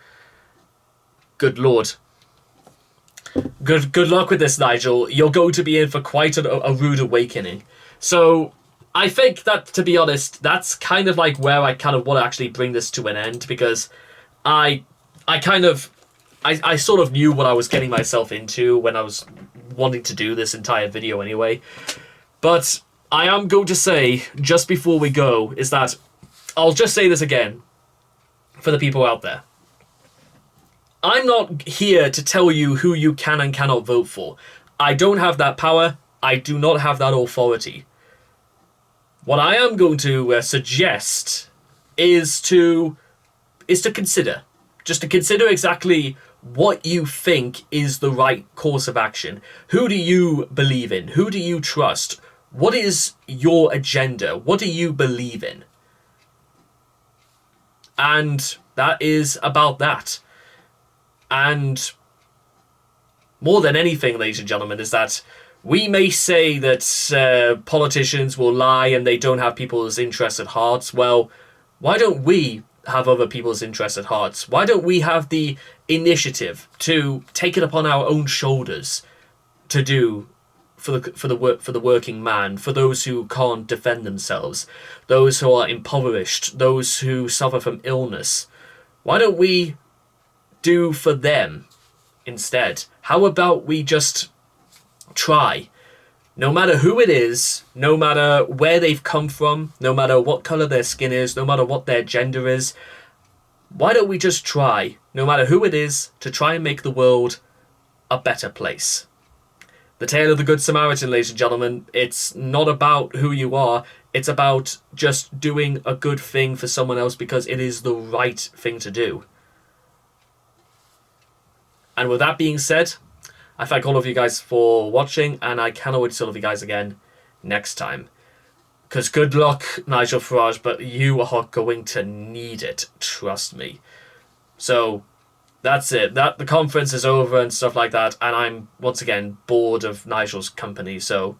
good lord. Good luck with this, Nigel. You're going to be in for quite a rude awakening. So, I think that, to be honest, that's kind of like where I kind of want to actually bring this to an end, because I sort of knew what I was getting myself into when I was wanting to do this entire video anyway. But I am going to say, just before we go, is that I'll just say this again for the people out there. I'm not here to tell you who you can and cannot vote for. I don't have that power. I do not have that authority. What I am going to suggest is to consider. Just to consider exactly what you think is the right course of action. Who do you believe in? Who do you trust? What is your agenda? What do you believe in? And that is about that. And more than anything, ladies and gentlemen, is that we may say that politicians will lie and they don't have people's interests at heart. Well, why don't we have other people's interests at heart? Why don't we have the initiative to take it upon our own shoulders to do for the working man, for those who can't defend themselves, those who are impoverished, those who suffer from illness? Why don't we do for them instead? How about we just try? No matter who it is, no matter where they've come from, no matter what colour their skin is, no matter what their gender is, why don't we just try, no matter who it is, to try and make the world a better place? The tale of the Good Samaritan, ladies and gentlemen, it's not about who you are, it's about just doing a good thing for someone else because it is the right thing to do. And with that being said, I thank all of you guys for watching, and I cannot wait to see all of you guys again next time. Because good luck, Nigel Farage, but you are going to need it, trust me. So, that's it. The conference is over and stuff like that, and I'm, once again, bored of Nigel's company, so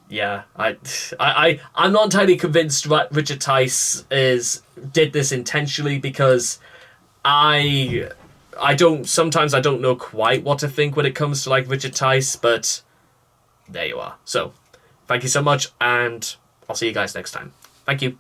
yeah, I'm not entirely convinced that Richard Tice did this intentionally, because sometimes I don't know quite what to think when it comes to like Richard Tice, but there you are. So, thank you so much, and I'll see you guys next time. Thank you.